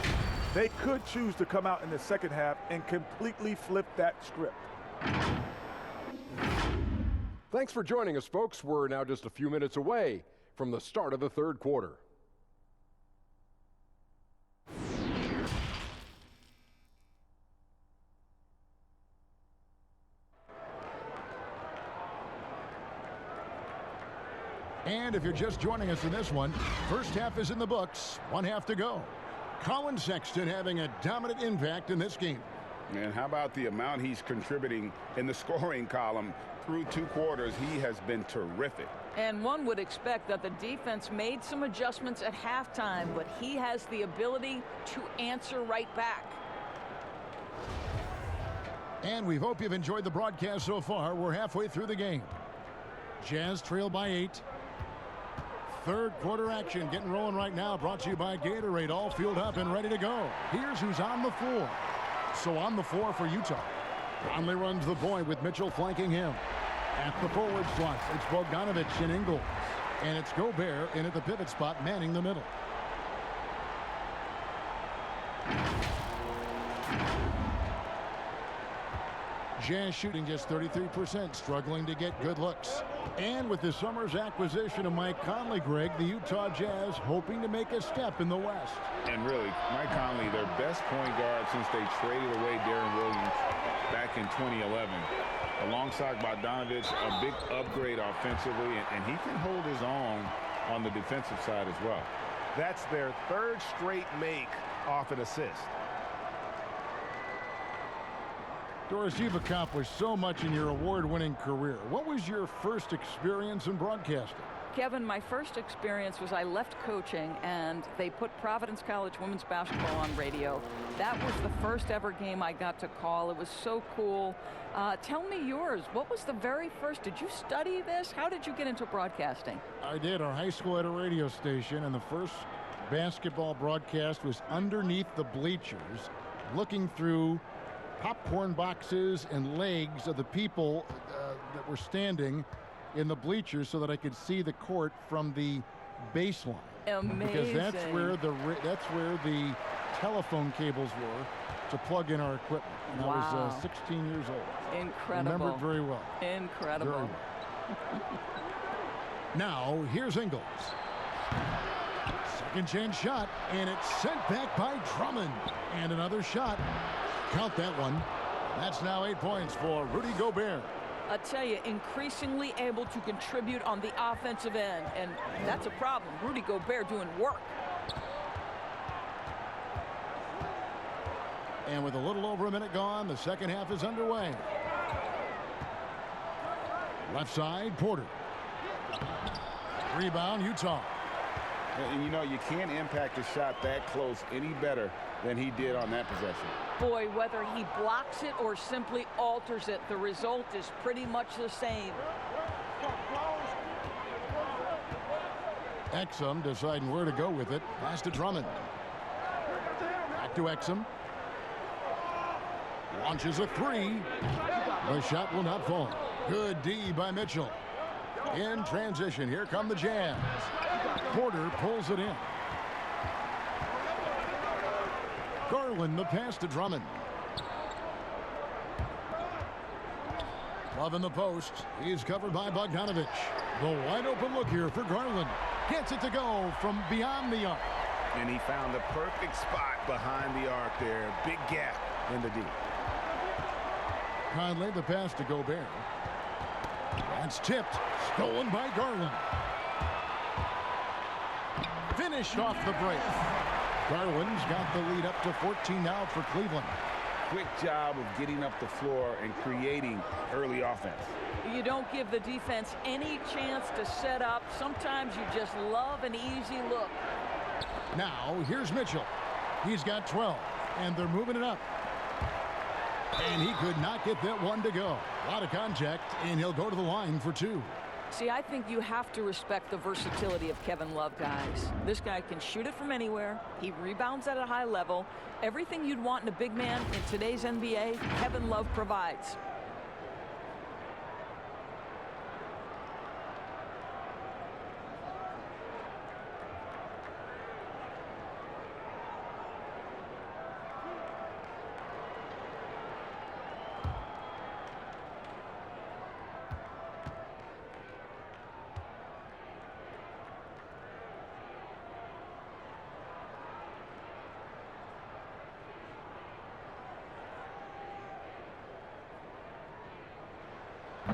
They could choose to come out in the second half and completely flip that script. Thanks for joining us, folks. We're now just a few minutes away from the start of the third quarter. And if you're just joining us in this one, first half is in the books. 1 half to go. Colin Sexton having a dominant impact in this game. And how about the amount he's contributing in the scoring column through 2 quarters? He has been terrific. And one would expect that the defense made some adjustments at halftime, but he has the ability to answer right back. And we hope you've enjoyed the broadcast so far. We're halfway through the game. Jazz trail by 8. Third quarter action getting rolling right now, brought to you by Gatorade, all fueled up and ready to go. Here's who's on the floor. So on the floor for Utah, Conley runs the point with Mitchell flanking him. At the forward slot, it's Bogdanovich and Ingles. And it's Gobert in at the pivot spot, manning the middle. Jazz shooting just 33%, struggling to get good looks. And with this summer's acquisition of Mike Conley, Greg, the Utah Jazz hoping to make a step in the West. And really, Mike Conley, their best point guard since they traded away Darren Williams back in 2011. Alongside Bogdanovich, a big upgrade offensively, and he can hold his own on the defensive side as well. That's their 3rd straight make off an assist. Doris, you've accomplished so much in your award-winning career. What was your first experience in broadcasting? Kevin, my first experience was I left coaching and they put Providence College women's basketball on radio. That was the first ever game I got to call. It was so cool. Tell me yours. What was the very first? Did you study this? How did you get into broadcasting? I did. Our high school had a radio station, and the first basketball broadcast was underneath the bleachers, looking through popcorn boxes and legs of the people that were standing in the bleachers so that I could see the court from the baseline. Amazing. Because that's where the telephone cables were to plug in our equipment. And wow. I was 16 years old. Incredible. Remember it very well. Incredible. Very well. Now, here's Ingles. Second chance shot, and it's sent back by Drummond. And another shot. Count that one. That's now 8 points for Rudy Gobert. I tell you, increasingly able to contribute on the offensive end, and that's a problem. Rudy Gobert doing work. And with a little over a minute gone, the second half is underway. Left side, Porter. Rebound, Utah. And you know, you can't impact a shot that close any better than he did on that possession. Boy, whether he blocks it or simply alters it, the result is pretty much the same. Exum deciding where to go with it. Pass to Drummond. Back to Exum. Launches a three. The shot will not fall. Good D by Mitchell. In transition, here come the Jazz. Porter pulls it in. Garland the pass to Drummond. Love in the post. He's covered by Bogdanovich. The wide open look here for Garland. Gets it to go from beyond the arc. And he found the perfect spot behind the arc there. Big gap in the D. Conley the pass to Gobert. That's tipped. Stolen by Garland. Finished off the break. Garland's got the lead up to 14 now for Cleveland. Quick job of getting up the floor and creating early offense. You don't give the defense any chance to set up. Sometimes you just love an easy look. Now, here's Mitchell. He's got 12, and they're moving it up. And he could not get that one to go. A lot of contact, and he'll go to the line for two. See, I think you have to respect the versatility of Kevin Love, guys. This guy can shoot it from anywhere. He rebounds at a high level. Everything you'd want in a big man in today's NBA, Kevin Love provides.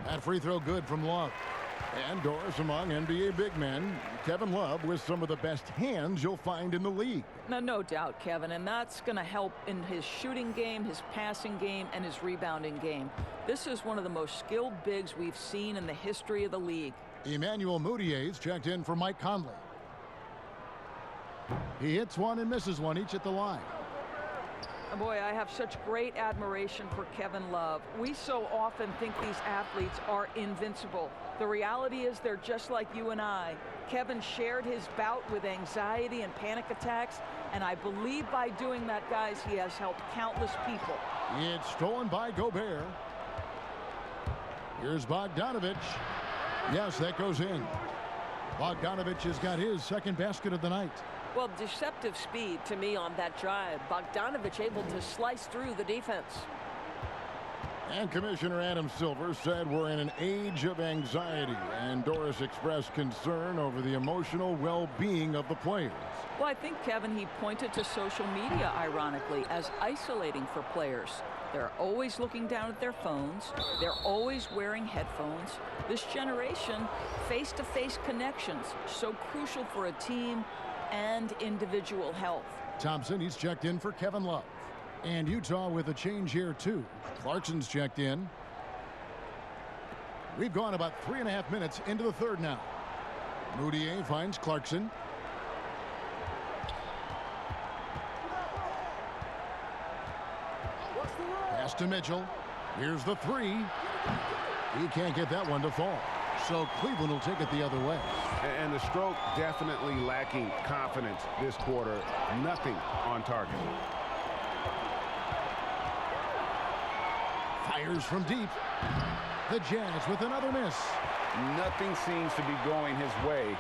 That free throw good from Love. And Doris, among NBA big men, Kevin Love with some of the best hands you'll find in the league. Now, no doubt, Kevin, and that's going to help in his shooting game, his passing game, and his rebounding game. This is one of the most skilled bigs we've seen in the history of the league. Emmanuel Moutier's checked in for Mike Conley. He hits one and misses one, each at the line. Boy, I have such great admiration for Kevin Love. We so often think these athletes are invincible. The reality is they're just like you and I. Kevin shared his bout with anxiety and panic attacks, and I believe by doing that, guys, he has helped countless people. It's stolen by Gobert. Here's Bogdanovich. Yes, that goes in. Bogdanovich has got his second basket of the night. Well, deceptive speed to me on that drive. Bogdanovich able to slice through the defense. And Commissioner Adam Silver said we're in an age of anxiety, and Doris expressed concern over the emotional well-being of the players. Well, I think, Kevin, he pointed to social media, ironically, as isolating for players. They're always looking down at their phones. They're always wearing headphones. This generation, face-to-face connections, so crucial for a team and individual health. Thompson, he's checked in for Kevin Love. And Utah with a change here, too. Clarkson's checked in. We've gone about 3.5 minutes into the third now. Moutier finds Clarkson. Pass to Mitchell. Here's the three. He can't get that one to fall. So Cleveland will take it the other way. And the stroke definitely lacking confidence this quarter. Nothing on target. Fires from deep. The Jazz with another miss. Nothing seems to be going his way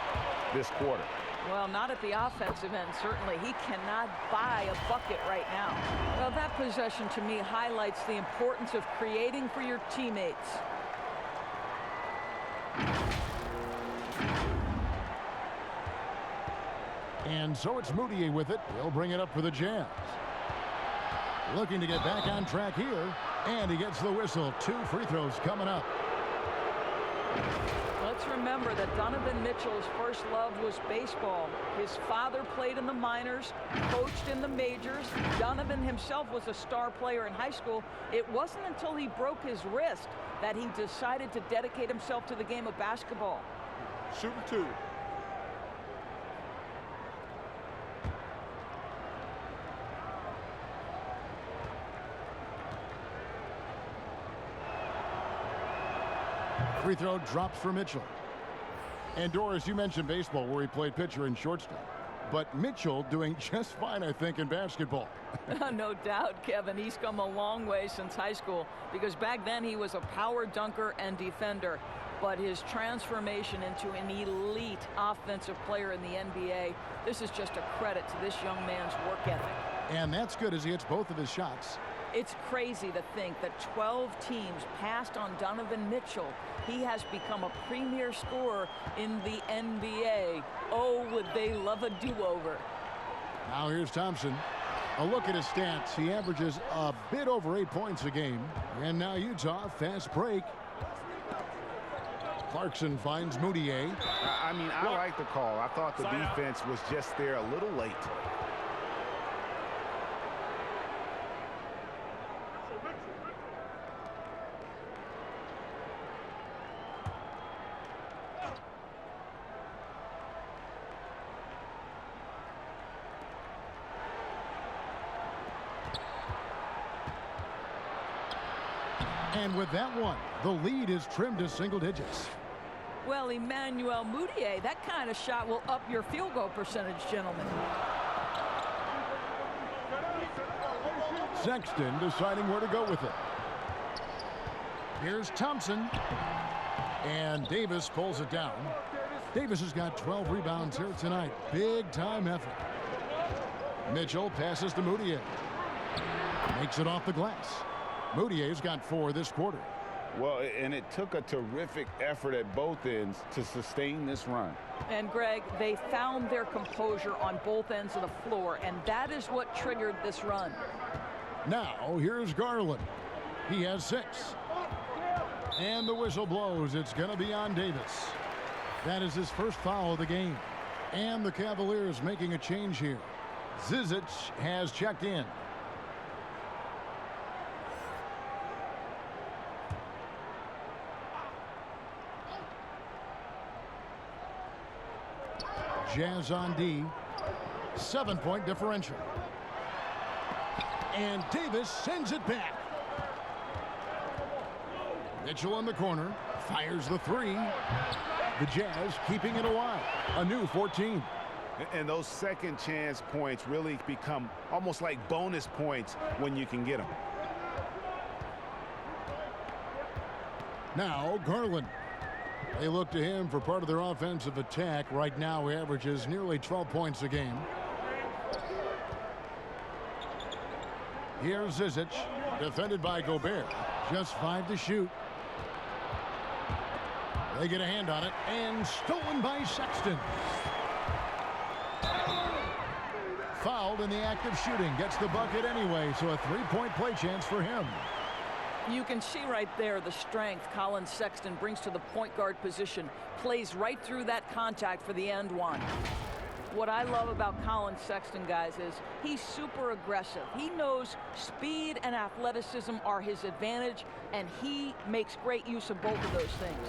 this quarter. Well, not at the offensive end, certainly. He cannot buy a bucket right now. Well, that possession to me highlights the importance of creating for your teammates. And so it's Moutier with it. He'll bring it up for the Jazz. Looking to get back on track here. And he gets the whistle. 2 free throws coming up. Let's remember that Donovan Mitchell's first love was baseball. His father played in the minors, coached in the majors. Donovan himself was a star player in high school. It wasn't until he broke his wrist that he decided to dedicate himself to the game of basketball. Shooting 2. Free throw drops for Mitchell. And Doris, you mentioned baseball where he played pitcher and shortstop. But Mitchell doing just fine, I think, in basketball. No doubt, Kevin. He's come a long way since high school because back then he was a power dunker and defender. But his transformation into an elite offensive player in the NBA, this is just a credit to this young man's work ethic. And that's good as he hits both of his shots. It's crazy to think that 12 teams passed on Donovan Mitchell. He has become a premier scorer in the NBA. Oh, would they love a do-over. Now here's Thompson. A look at his stats. He averages a bit over 8 points a game. And now Utah, fast break. Clarkson finds Moutier. I mean, I like the call. I thought the defense was just there a little late. And with that one, the lead is trimmed to single digits. Well, Emmanuel Moutier, that kind of shot will up your field goal percentage, gentlemen. Sexton deciding where to go with it. Here's Thompson. And Davis pulls it down. Davis has got 12 rebounds here tonight. Big time effort. Mitchell passes to Moutier. Makes it off the glass. Moutier's got 4 this quarter. Well, and it took a terrific effort at both ends to sustain this run. And, Greg, they found their composure on both ends of the floor, and that is what triggered this run. Now, here's Garland. He has 6. And the whistle blows. It's going to be on Davis. That is his first foul of the game. And the Cavaliers making a change here. Zizic has checked in. Jazz on D. 7-point differential. And Davis sends it back. Mitchell in the corner. Fires the 3. The Jazz keeping it alive. A new 14. And those second chance points really become almost like bonus points when you can get them. Now Garland. They look to him for part of their offensive attack. Right now he averages nearly 12 points a game. Here's Zizic, defended by Gobert. Just 5 to shoot. They get a hand on it, and stolen by Sexton. Fouled in the act of shooting. Gets the bucket anyway, so a 3-point play chance for him. You can see right there the strength Colin Sexton brings to the point guard position. Plays right through that contact for the end one. What I love about Colin Sexton, guys, is he's super aggressive. He knows speed and athleticism are his advantage, and he makes great use of both of those things.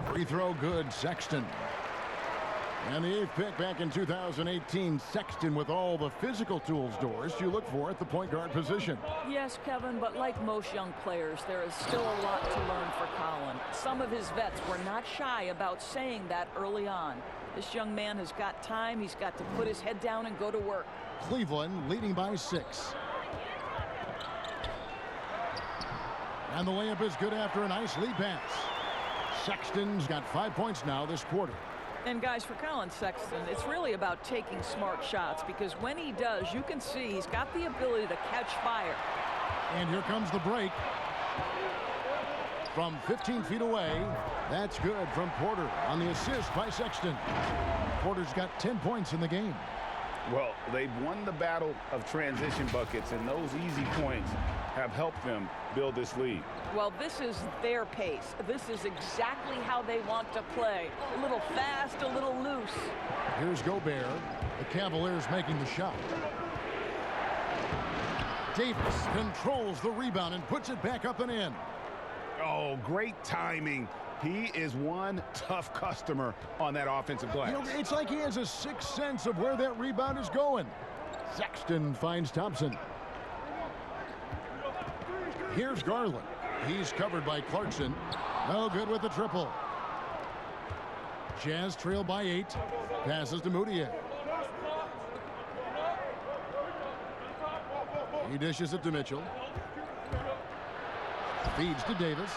Free throw good, Sexton. And the 8th pick back in 2018, Sexton with all the physical tools, Doris, you look for at the point guard position. Yes, Kevin, but like most young players, there is still a lot to learn for Colin. Some of his vets were not shy about saying that early on. This young man has got time. He's got to put his head down and go to work. Cleveland leading by 6. And the layup is good after a nice lead pass. Sexton's got 5 points now this quarter. And guys, for Colin Sexton, it's really about taking smart shots, because when he does, you can see he's got the ability to catch fire. And here comes the break. From 15 feet away, that's good from Porter on the assist by Sexton. Porter's got 10 points in the game. Well, they've won the battle of transition buckets, and those easy points have helped them build this lead. Well, this is their pace. This is exactly how they want to play. A little fast, a little loose. Here's Gobert. The Cavaliers making the shot. Davis controls the rebound and puts it back up and in. Oh, great timing. He is one tough customer on that offensive glass. You know, it's like he has a sixth sense of where that rebound is going. Sexton finds Thompson. Here's Garland. He's covered by Clarkson. No good with the triple. Jazz trail by 8. Passes to Moutier. He dishes it to Mitchell. Feeds to Davis.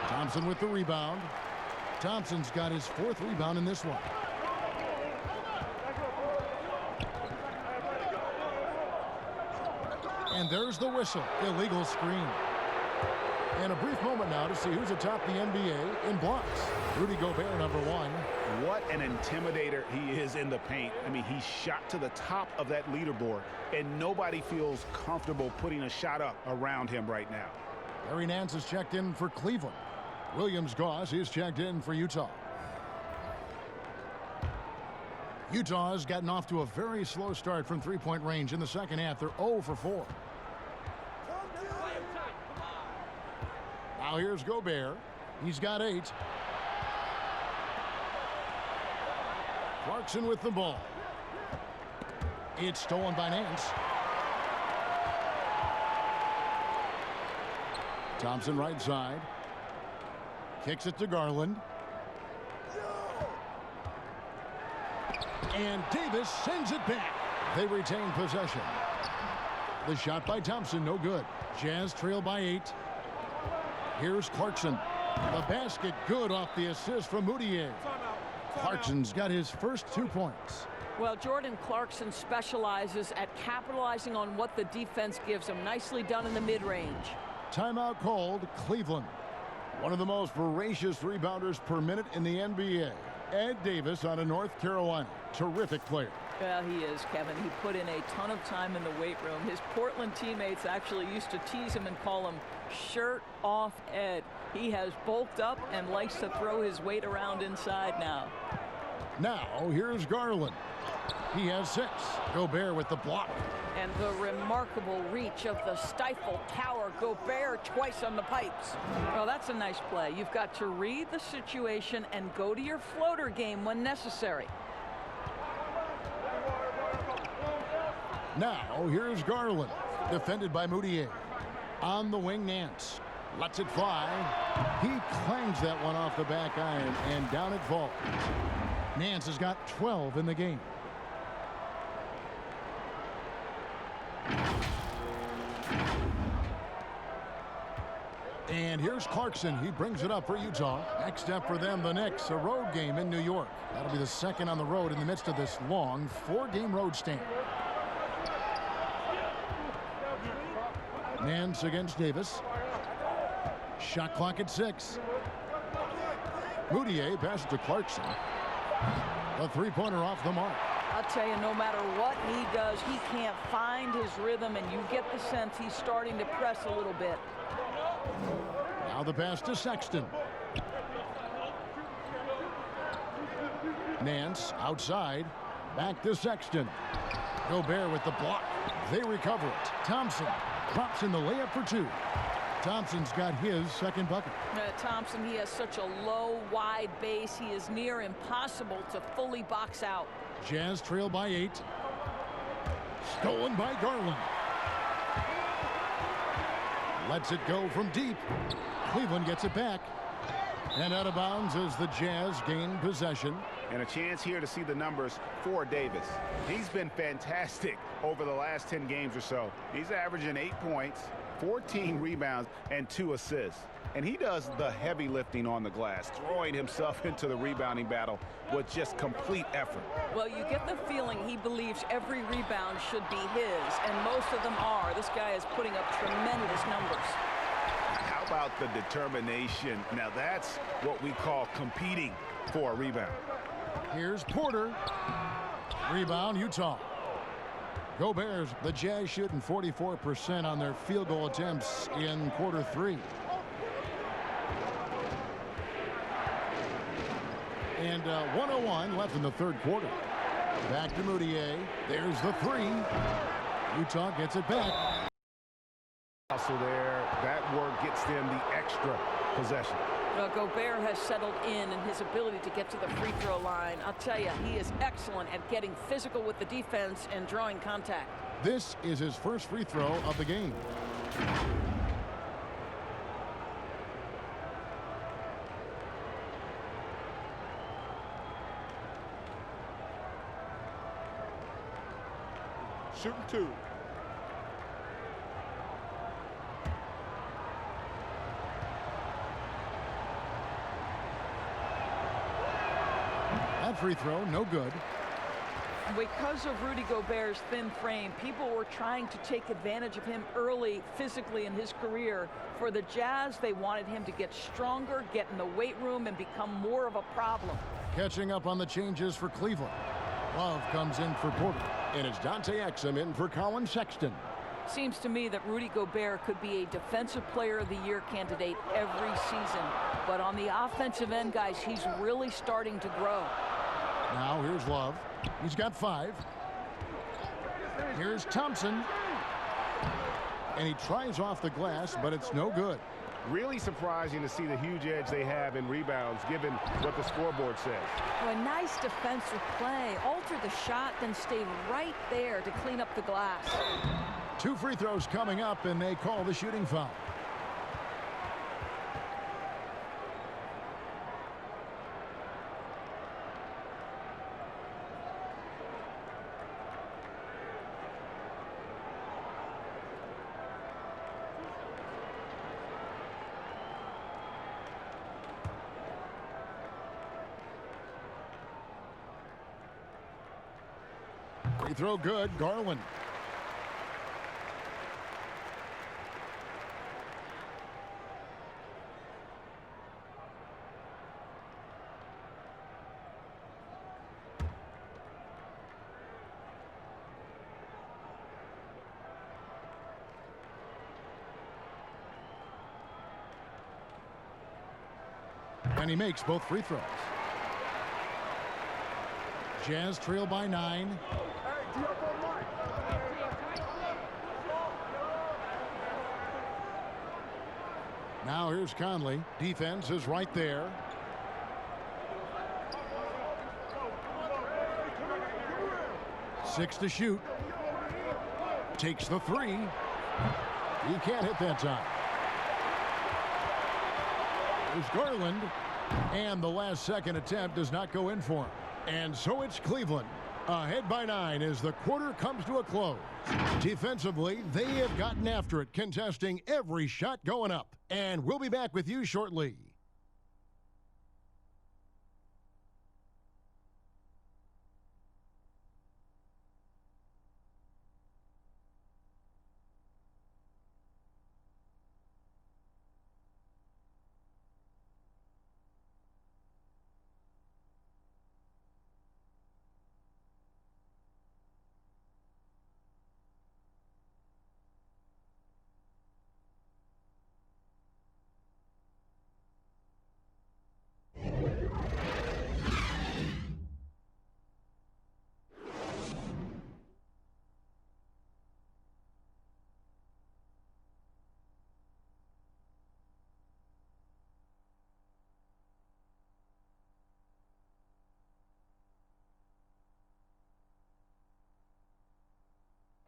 Thompson with the rebound. Thompson's got his 4th rebound in this one. And there's the whistle. Illegal screen. And a brief moment now to see who's atop the NBA in blocks. Rudy Gobert, number 1. What an intimidator he is in the paint. I mean, he shot to the top of that leaderboard, and nobody feels comfortable putting a shot up around him right now. Larry Nance is checked in for Cleveland. Williams Goss is checked in for Utah. Utah has gotten off to a very slow start from three-point range in the second half. They're 0 for 4. Now here's Gobert. He's got 8. Clarkson with the ball. It's stolen by Nance. Thompson right side. Kicks it to Garland. And Davis sends it back. They retain possession. The shot by Thompson, no good. Jazz trail by 8. Here's Clarkson. The basket good off the assist from Moutier. Clarkson's got his first 2 points. Well, Jordan Clarkson specializes at capitalizing on what the defense gives him. Nicely done in the mid-range. Timeout called. Cleveland. One of the most voracious rebounders per minute in the NBA. Ed Davis out of North Carolina. Terrific player. Well, he is, Kevin. He put in a ton of time in the weight room. His Portland teammates actually used to tease him and call him shirt off Ed. He has bulked up and likes to throw his weight around inside now. Now, here's Garland. He has 6. Gobert with the block. And the remarkable reach of the stifle tower. Gobert twice on the pipes. Well, that's a nice play. You've got to read the situation and go to your floater game when necessary. Now, here's Garland. Defended by Moutier. On the wing, Nance. Lets it fly. He clangs that one off the back iron, and down it falls. Nance has got 12 in the game. And here's Clarkson. He brings it up for Utah. Next up for them, the Knicks, a road game in New York. That'll be the second on the road in the midst of this long 4-game road stand. Nance against Davis. Shot clock at 6. Moutier passes to Clarkson. A three-pointer off the mark. I'll tell you, no matter what he does, he can't find his rhythm, and you get the sense he's starting to press a little bit. Now the pass to Sexton. Nance outside. Back to Sexton. Gobert with the block. They recover it. Thompson drops in the layup for 2. Thompson's got his second bucket. Thompson, he has such a low, wide base. He is near impossible to fully box out. Jazz trail by 8. Stolen by Garland. Lets it go from deep. Cleveland gets it back. And out of bounds as the Jazz gain possession. And a chance here to see the numbers for Davis. He's been fantastic over the last 10 games or so. He's averaging 8 points, 14 rebounds, and 2 assists. And he does the heavy lifting on the glass, throwing himself into the rebounding battle with just complete effort. Well, you get the feeling he believes every rebound should be his, and most of them are. This guy is putting up tremendous numbers. How about the determination? Now that's what we call competing for a rebound. Here's Porter. Rebound, Utah. Gobert, the Jazz shooting 44% on their field goal attempts in quarter 3. And 1:01 left in the third quarter. Back to Moutier. There's the 3. Utah gets it back. Also there, that work gets them the extra possession. Gobert has settled in his ability to get to the free throw line. I'll tell you, he is excellent at getting physical with the defense and drawing contact. This is his first free throw of the game. Shooting 2. That free throw, no good. Because of Rudy Gobert's thin frame, people were trying to take advantage of him early physically in his career. For the Jazz, they wanted him to get stronger, get in the weight room, and become more of a problem. Catching up on the changes for Cleveland. Love comes in for Porter. And it's Dante Exum in for Colin Sexton. Seems to me that Rudy Gobert could be a Defensive Player of the Year candidate every season. But on the offensive end, guys, he's really starting to grow. Now here's Love. He's got 5. Here's Thompson. And he tries off the glass, but it's no good. Really surprising to see the huge edge they have in rebounds, given what the scoreboard says. Oh, a nice defensive play. Alter the shot, then stay right there to clean up the glass. 2 free throws coming up, and they call the shooting foul. Free throw good, Garland. And he makes both free throws. Jazz trail by 9. Now here's Conley. Defense is right there. Six to shoot. Takes the 3. He can't hit that time. There's Garland. And the last second attempt does not go in for him. And so it's Cleveland Ahead by 9 as the quarter comes to a close. Defensively, they have gotten after it, contesting every shot going up. And we'll be back with you shortly.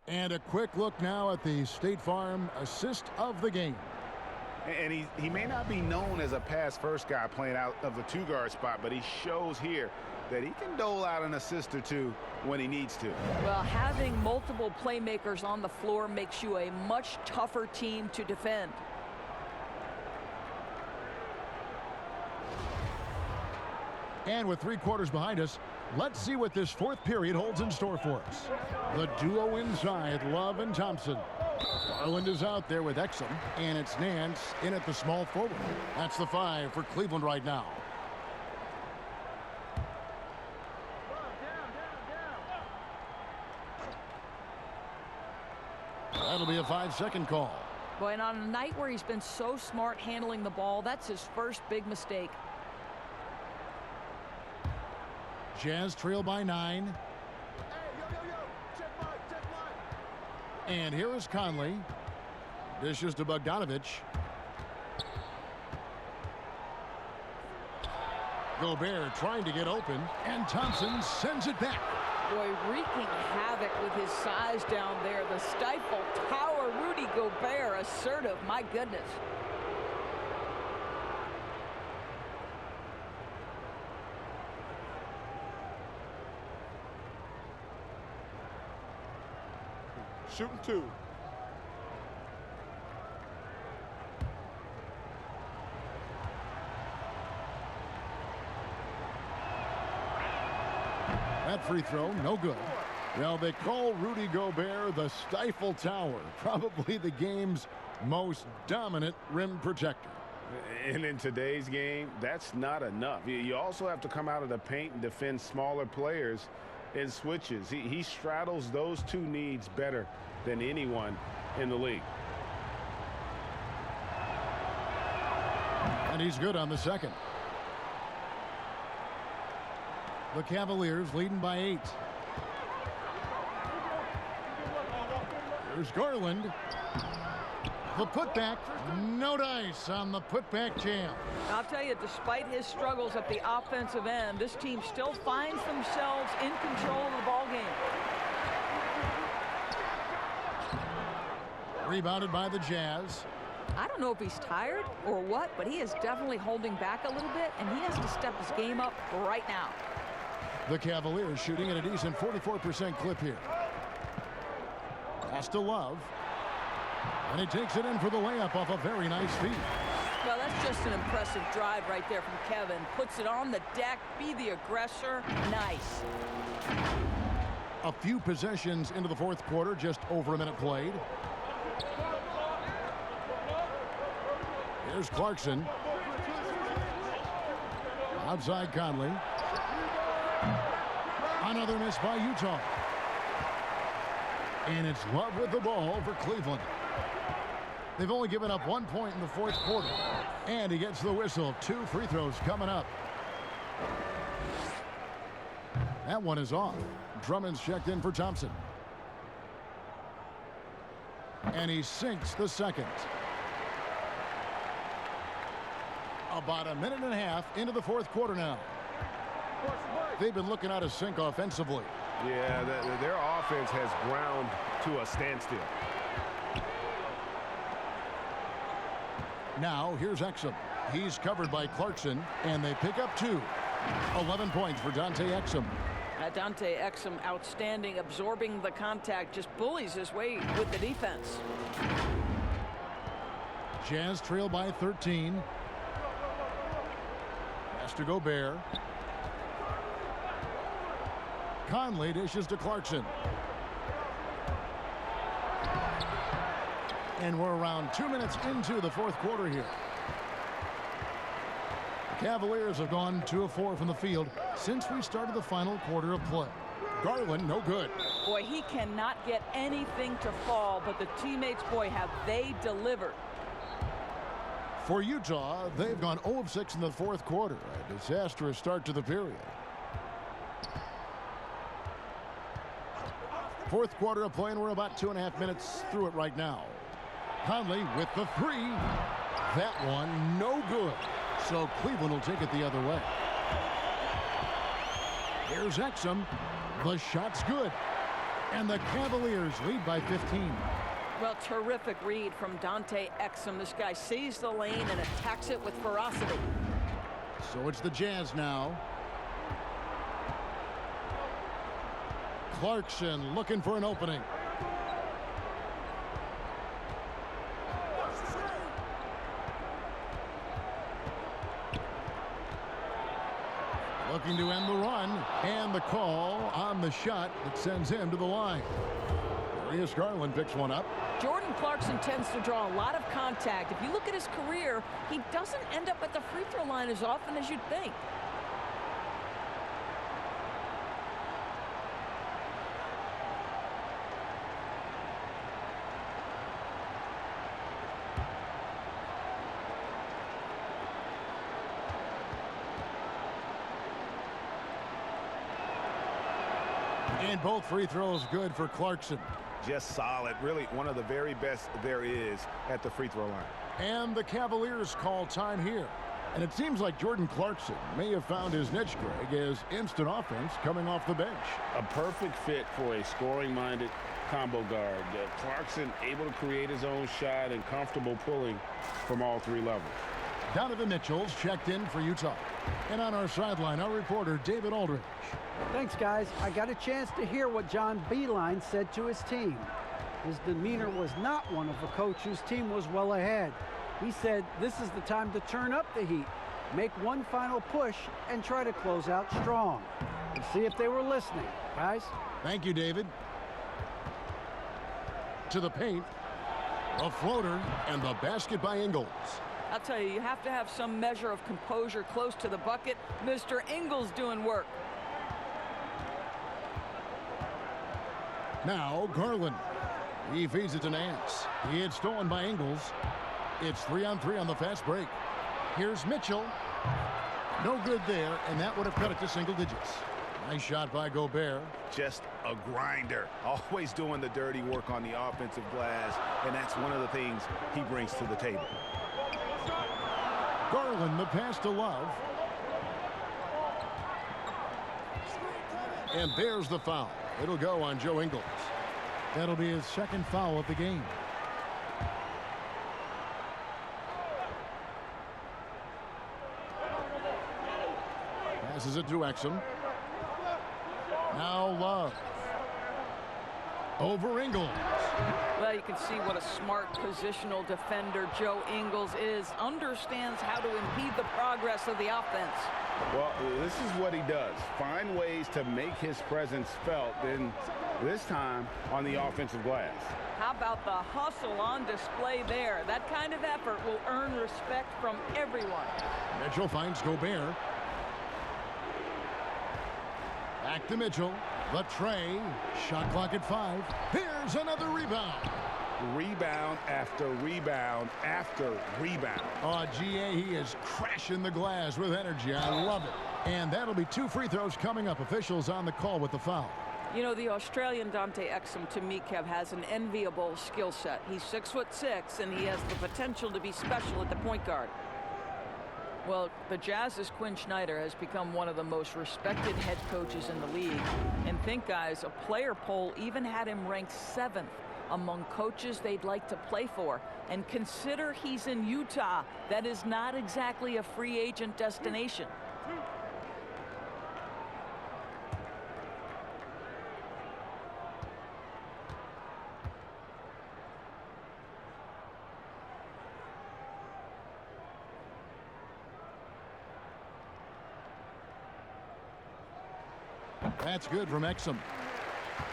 And a quick look now at the State Farm assist of the game. And he may not be known as a pass-first guy playing out of the two-guard spot, but he shows here that he can dole out an assist or two when he needs to. Well, having multiple playmakers on the floor makes you a much tougher team to defend. And with 3 quarters behind us, let's see what this fourth period holds in store for us. The duo inside, Love and Thompson. Garland is out there with Exum, and it's Nance in at the small forward. That's the 5 for Cleveland right now. That'll be a 5-second call. Boy, and on a night where he's been so smart handling the ball, that's his first big mistake. Jazz trail by 9. And here is Conley. Dishes to Bogdanovich. Gobert trying to get open, and Thompson sends it back. Boy, wreaking havoc with his size down there. The stifle tower, Rudy Gobert, assertive, my goodness. Shooting 2. That free throw, no good. Now they call Rudy Gobert the Stifle Tower, probably the game's most dominant rim protector. And in today's game, that's not enough. You also have to come out of the paint and defend smaller players in switches. He straddles those two needs better than anyone in the league. And he's good on the second. The Cavaliers leading by 8. Here's Garland. The putback, no dice on the putback jam. I'll tell you, despite his struggles at the offensive end, this team still finds themselves in control of the ball game. Rebounded by the Jazz. I don't know if he's tired or what, but he is definitely holding back a little bit, and he has to step his game up right now. The Cavaliers shooting at a decent 44% clip here. Pass to Love. And he takes it in for the layup off a very nice feed. Well, that's just an impressive drive right there from Kevin. Puts it on the deck, be the aggressor. Nice. A few possessions into the fourth quarter, just over a minute played. Here's Clarkson. Outside Conley. Another miss by Utah. And it's Love with the ball for Cleveland. They've only given up 1 point in the fourth quarter. And he gets the whistle. 2 free throws coming up. That one is off. Drummond's checked in for Thompson. And he sinks the second. About a minute and a half into the fourth quarter now. They've been looking out of sync offensively. Yeah, their offense has ground to a standstill. Now, here's Exum. He's covered by Clarkson, and they pick up 2. 11 points for Dante Exum. Dante Exum outstanding, absorbing the contact, just bullies his way with the defense. Jazz trail by 13. Pass to Gobert. Conley dishes to Clarkson. And we're around 2 minutes into the fourth quarter here. The Cavaliers have gone 2 of 4 from the field since we started the final quarter of play. Garland, no good. Boy, he cannot get anything to fall, but the teammates, boy, have they delivered. For Utah, they've gone 0 of 6 in the fourth quarter. A disastrous start to the period. Fourth quarter of play, and we're about 2.5 minutes through it right now. Conley with the three. That one no good. So Cleveland will take it the other way. Here's Exum. The shot's good. And the Cavaliers lead by 15. Well, terrific read from Dante Exum. This guy sees the lane and attacks it with ferocity. So it's the Jazz now. Clarkson looking for an opening. Looking to end the run, and the call on the shot that sends him to the line. Darius Garland picks one up. Jordan Clarkson tends to draw a lot of contact. If you look at his career, he doesn't end up at the free throw line as often as you'd think. And both free throws good for Clarkson. Just solid. Really one of the very best there is at the free throw line. And the Cavaliers call time here. And it seems like Jordan Clarkson may have found his niche, Greg, as instant offense coming off the bench. A perfect fit for a scoring-minded combo guard. Clarkson able to create his own shot and comfortable pulling from all 3 levels. Donovan Mitchell's checked in for Utah. And on our sideline, our reporter, David Aldridge. Thanks, guys. I got a chance to hear what John Beilein said to his team. His demeanor was not one of a coach whose team was well ahead. He said this is the time to turn up the heat, make one final push, and try to close out strong. We'll see if they were listening, guys. Thank you, David. To the paint, a floater, and the basket by Ingles. I'll tell you, you have to have some measure of composure close to the bucket. Mr. Ingles doing work. Now Garland. He feeds it to Nance. He had stolen by Ingles. It's 3-on-3 on the fast break. Here's Mitchell. No good there, and that would have cut it to single digits. Nice shot by Gobert. Just a grinder. Always doing the dirty work on the offensive glass, and that's one of the things he brings to the table. Garland, the pass to Love. And there's the foul. It'll go on Joe Ingles. That'll be his second foul of the game. Passes it to Exum. Now Love. Over Ingles. Well, you can see what a smart positional defender Joe Ingles is. Understands how to impede the progress of the offense. Well, this is what he does. Find ways to make his presence felt, and this time on the offensive glass. How about the hustle on display there? That kind of effort will earn respect from everyone. Mitchell finds Gobert. Back to Mitchell. The tray. Shot clock at 5. Here's another rebound. Rebound after rebound after rebound. Oh, GA, he is crashing the glass with energy. I love it. And that'll be 2 free throws coming up. Officials on the call with the foul. You know, the Australian Dante Exum, to me, Kev, has an enviable skill set. He's 6'6", and he has the potential to be special at the point guard. Well, the Jazz's Quinn Snyder has become one of the most respected head coaches in the league. And think, guys, a player poll even had him ranked 7th among coaches they'd like to play for. And consider he's in Utah. That is not exactly a free agent destination. That's good from Exum.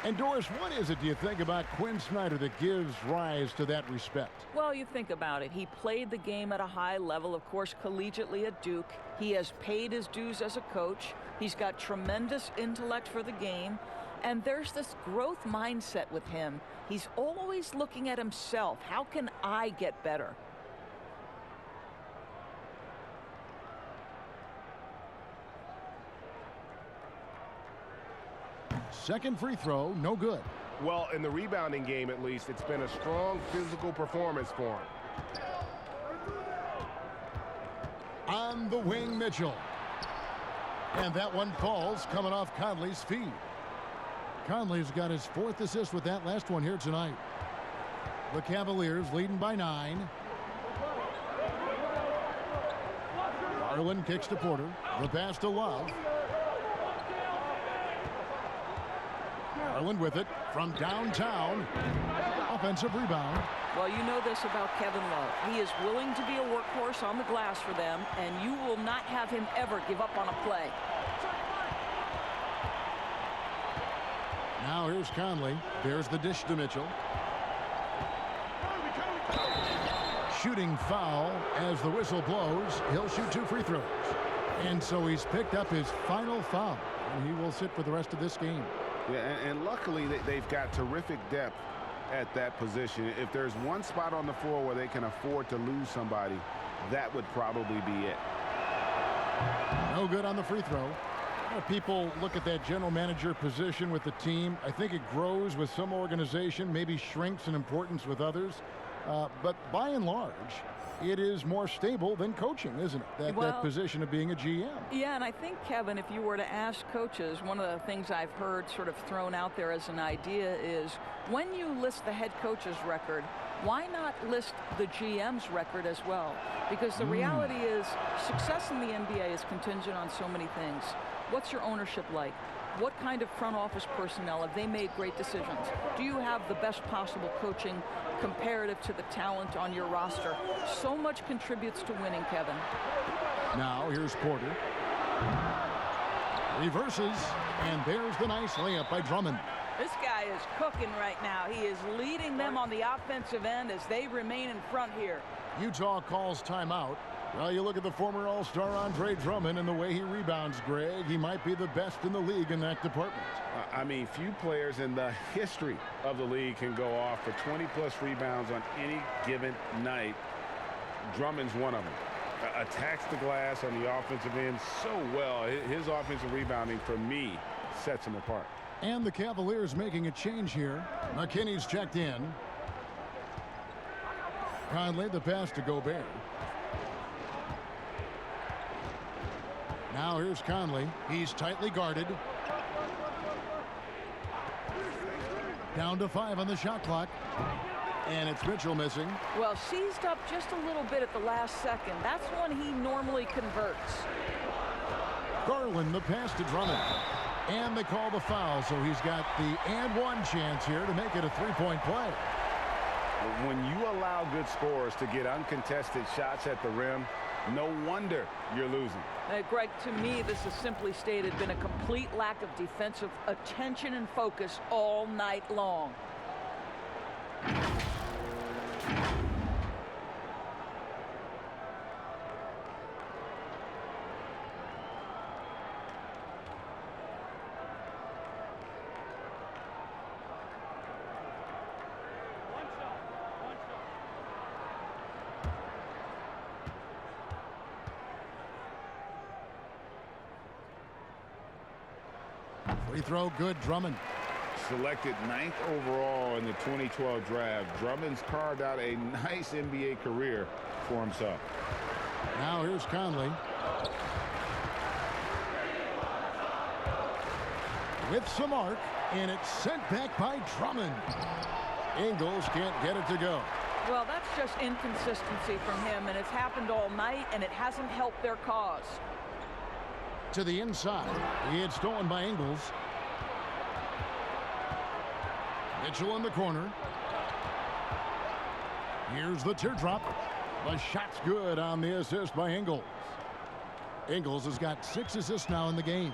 And Doris, what is it, do you think, about Quinn Snyder that gives rise to that respect? Well, you think about it. He played the game at a high level, of course, collegiately at Duke. He has paid his dues as a coach. He's got tremendous intellect for the game. And there's this growth mindset with him. He's always looking at himself. How can I get better? Second free throw, no good. Well, in the rebounding game, at least, it's been a strong physical performance for him. On the wing, Mitchell. And that one falls, coming off Conley's feet. Conley's got his 4th assist with that last one here tonight. The Cavaliers leading by 9. Garland kicks to Porter. The pass to Love. Garland with it from downtown. Offensive rebound. Well, you know this about Kevin Love. He is willing to be a workhorse on the glass for them, and you will not have him ever give up on a play. Now here's Conley. There's the dish to Mitchell. Shooting foul as the whistle blows. He'll shoot 2 free throws. And so he's picked up his final foul, and he will sit for the rest of this game. Yeah, and luckily they've got terrific depth at that position. If there's one spot on the floor where they can afford to lose somebody, that would probably be it. No good on the free throw. People look at that general manager position with the team. I think it grows with some organization, maybe shrinks in importance with others. But by and large, it is more stable than coaching, isn't it? That position of being a GM. Yeah, and I think, Kevin, if you were to ask coaches, one of the things I've heard sort of thrown out there as an idea is when you list the head coach's record, why not list the GM's record as well? Because the reality is success in the NBA is contingent on so many things. What's your ownership like? What kind of front office personnel? Have they made great decisions? Do you have the best possible coaching comparative to the talent on your roster? So much contributes to winning, Kevin. Now here's Porter. Reverses, and there's the nice layup by Drummond. This guy is cooking right now. He is leading them on the offensive end as they remain in front here. Utah calls timeout. Well, you look at the former All-Star Andre Drummond and the way he rebounds, Greg. He might be the best in the league in that department. I mean, few players in the history of the league can go off for 20-plus rebounds on any given night. Drummond's one of them. Attacks the glass on the offensive end so well. His offensive rebounding, for me, sets him apart. And the Cavaliers making a change here. McKinney's checked in. Conley, the pass to Gobert. Now here's Conley. He's tightly guarded. Down to 5 on the shot clock. And it's Mitchell missing. Well, seized up just a little bit at the last second. That's when he normally converts. Garland, the pass to Drummond. And they call the foul, so he's got the and one chance here to make it a three-point play. When you allow good scorers to get uncontested shots at the rim, no wonder you're losing. Greg, to me, this has simply stated been a complete lack of defensive attention and focus all night long. Free throw, good. Drummond. Selected 9th overall in the 2012 draft, Drummond's carved out a nice NBA career for himself. Now here's Conley. With some arc, and it's sent back by Drummond. Ingles can't get it to go. Well, that's just inconsistency from him, and it's happened all night, and it hasn't helped their cause. To the inside. He had stolen by Ingles. Mitchell in the corner. Here's the teardrop. The shot's good on the assist by Ingles. Ingles has got 6 assists now in the game.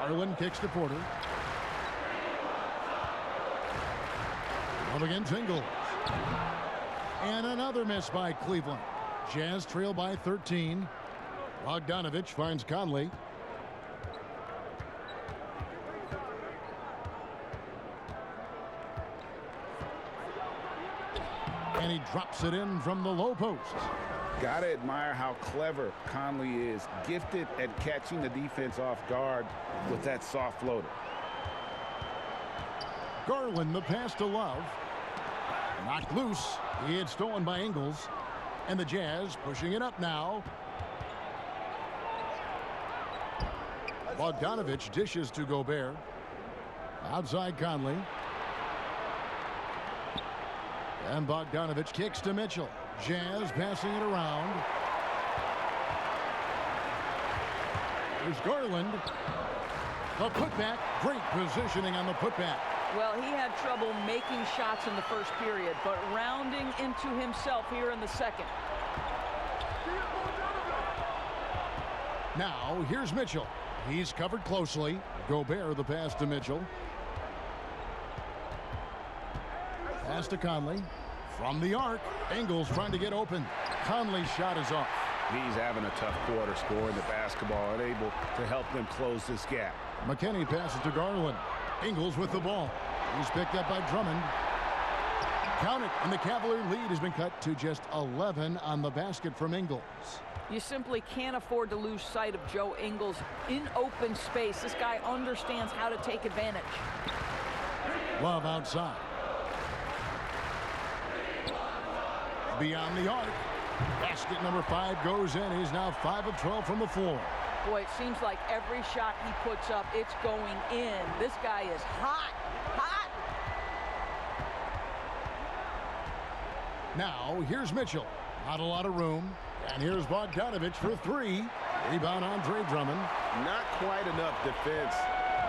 Garland kicks to Porter. Up against Ingles. And another miss by Cleveland. Jazz trail by 13. Bogdanovich finds Conley. And he drops it in from the low post. Gotta admire how clever Conley is. Gifted at catching the defense off guard with that soft floater. Garland, the pass to Love. Knocked loose. He had stolen by Ingles. And the Jazz pushing it up now. Bogdanovich dishes to Gobert. Outside Conley. And Bogdanovich kicks to Mitchell. Jazz passing it around. Here's Garland. The putback. Great positioning on the putback. Well, he had trouble making shots in the first period, but rounding into himself here in the second. Now, here's Mitchell. He's covered closely. Gobert, the pass to Mitchell. Pass to Conley. From the arc, Ingles trying to get open. Conley's shot is off. He's having a tough quarter scoring the basketball and able to help them close this gap. McKinney passes to Garland. Ingles with the ball. He's picked up by Drummond. Count it, and the Cavalier lead has been cut to just 11 on the basket from Ingles. You simply can't afford to lose sight of Joe Ingles in open space. This guy understands how to take advantage. Love outside. Beyond the arc. Basket number 5 goes in. He's now 5 of 12 from the floor. Boy, it seems like every shot he puts up, it's going in. This guy is hot, hot. Now, here's Mitchell. Not a lot of room. And here's Bogdanovich for 3. Rebound Andre Drummond. Not quite enough defense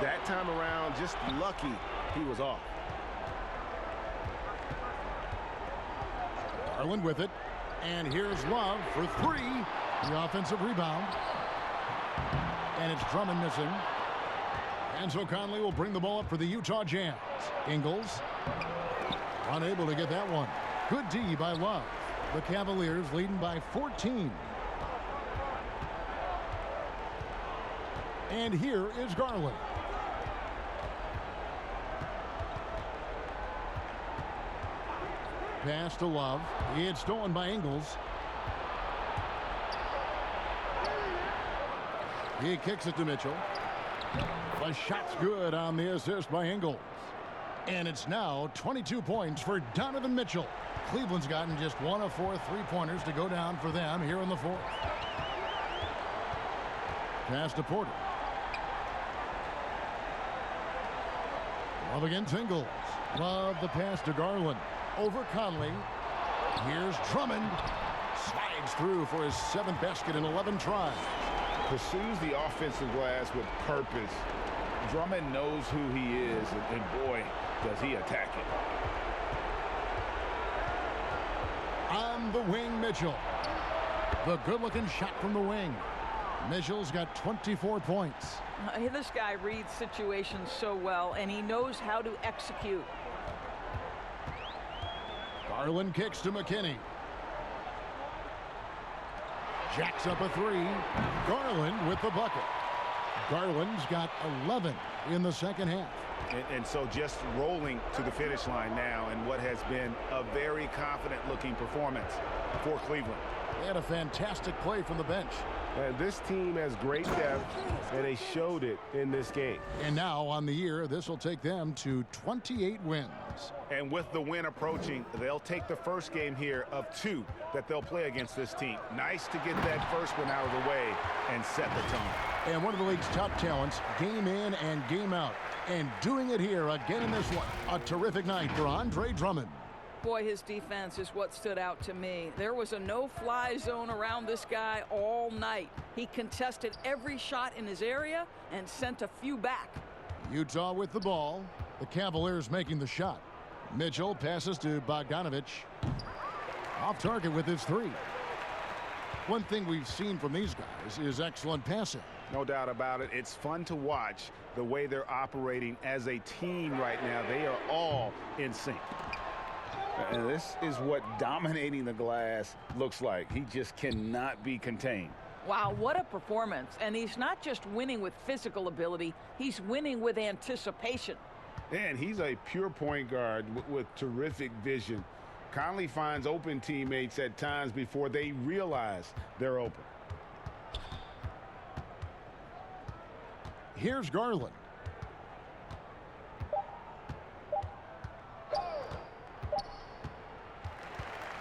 that time around. Just lucky he was off. Garland with it. And here's Love for 3. The offensive rebound. And it's Drummond missing. And so Conley will bring the ball up for the Utah Jazz. Ingles unable to get that one. Good D by Love. The Cavaliers leading by 14. And here is Garland. Pass to Love. It's stolen by Ingles. He kicks it to Mitchell. The shot's good on the assist by Ingles. And it's now 22 points for Donovan Mitchell. Cleveland's gotten just 1 of 4 3-pointers to go down for them here in the fourth. Pass to Porter. Love against Ingles. Love the pass to Garland. Over Conley. Here's Drummond. Slides through for his 7th basket in 11 tries. Pursues the offensive glass with purpose. Drummond knows who he is, and boy, does he attack it. On the wing, Mitchell. The good-looking shot from the wing. Mitchell's got 24 points. This guy reads situations so well, and he knows how to execute. Garland kicks to McKinney. Jacks up a 3. Garland with the bucket. Garland's got 11 in the second half. And so just rolling to the finish line now in what has been a very confident-looking performance for Cleveland. They had a fantastic play from the bench. And this team has great depth, and they showed it in this game. And now on the year, this will take them to 28 wins. And with the win approaching, they'll take the first game here of 2 that they'll play against this team. Nice to get that first one out of the way and set the tone. And one of the league's top talents, game in and game out. And doing it here again in this one. A terrific night for Andre Drummond. Boy, his defense is what stood out to me. There was a no-fly zone around this guy all night. He contested every shot in his area and sent a few back. Utah with the ball. The Cavaliers making the shot. Mitchell passes to Bogdanovich. Off target with his 3. One thing we've seen from these guys is excellent passing. No doubt about it. It's fun to watch the way they're operating as a team right now. They are all in sync. And this is what dominating the glass looks like. He just cannot be contained. Wow, what a performance. And he's not just winning with physical ability, he's winning with anticipation. And he's a pure point guard with terrific vision. Conley finds open teammates at times before they realize they're open. Here's Garland.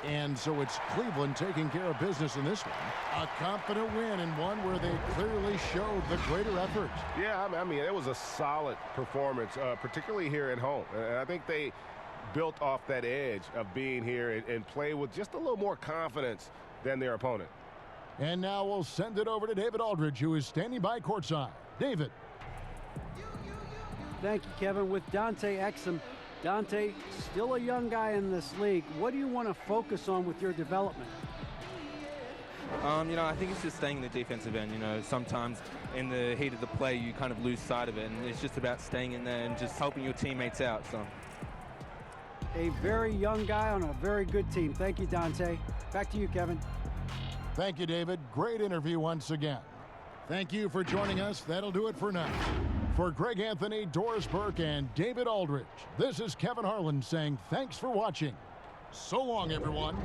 And so it's Cleveland taking care of business in this one. A confident win, and one where they clearly showed the greater effort. Yeah, I mean, it was a solid performance, particularly here at home. And I think they built off that edge of being here and play with just a little more confidence than their opponent. And now we'll send it over to David Aldridge, who is standing by courtside. David. Thank you, Kevin. With Dante Exum. Dante, still a young guy in this league. What do you want to focus on with your development? You know, I think it's just staying in the defensive end. You know, sometimes in the heat of the play, you kind of lose sight of it, and it's just about staying in there and just helping your teammates out. So, a very young guy on a very good team. Thank you, Dante. Back to you, Kevin. Thank you, David. Great interview once again. Thank you for joining us. That'll do it for now. For Greg Anthony, Doris Burke, and David Aldridge, this is Kevin Harlan saying thanks for watching. So long, everyone.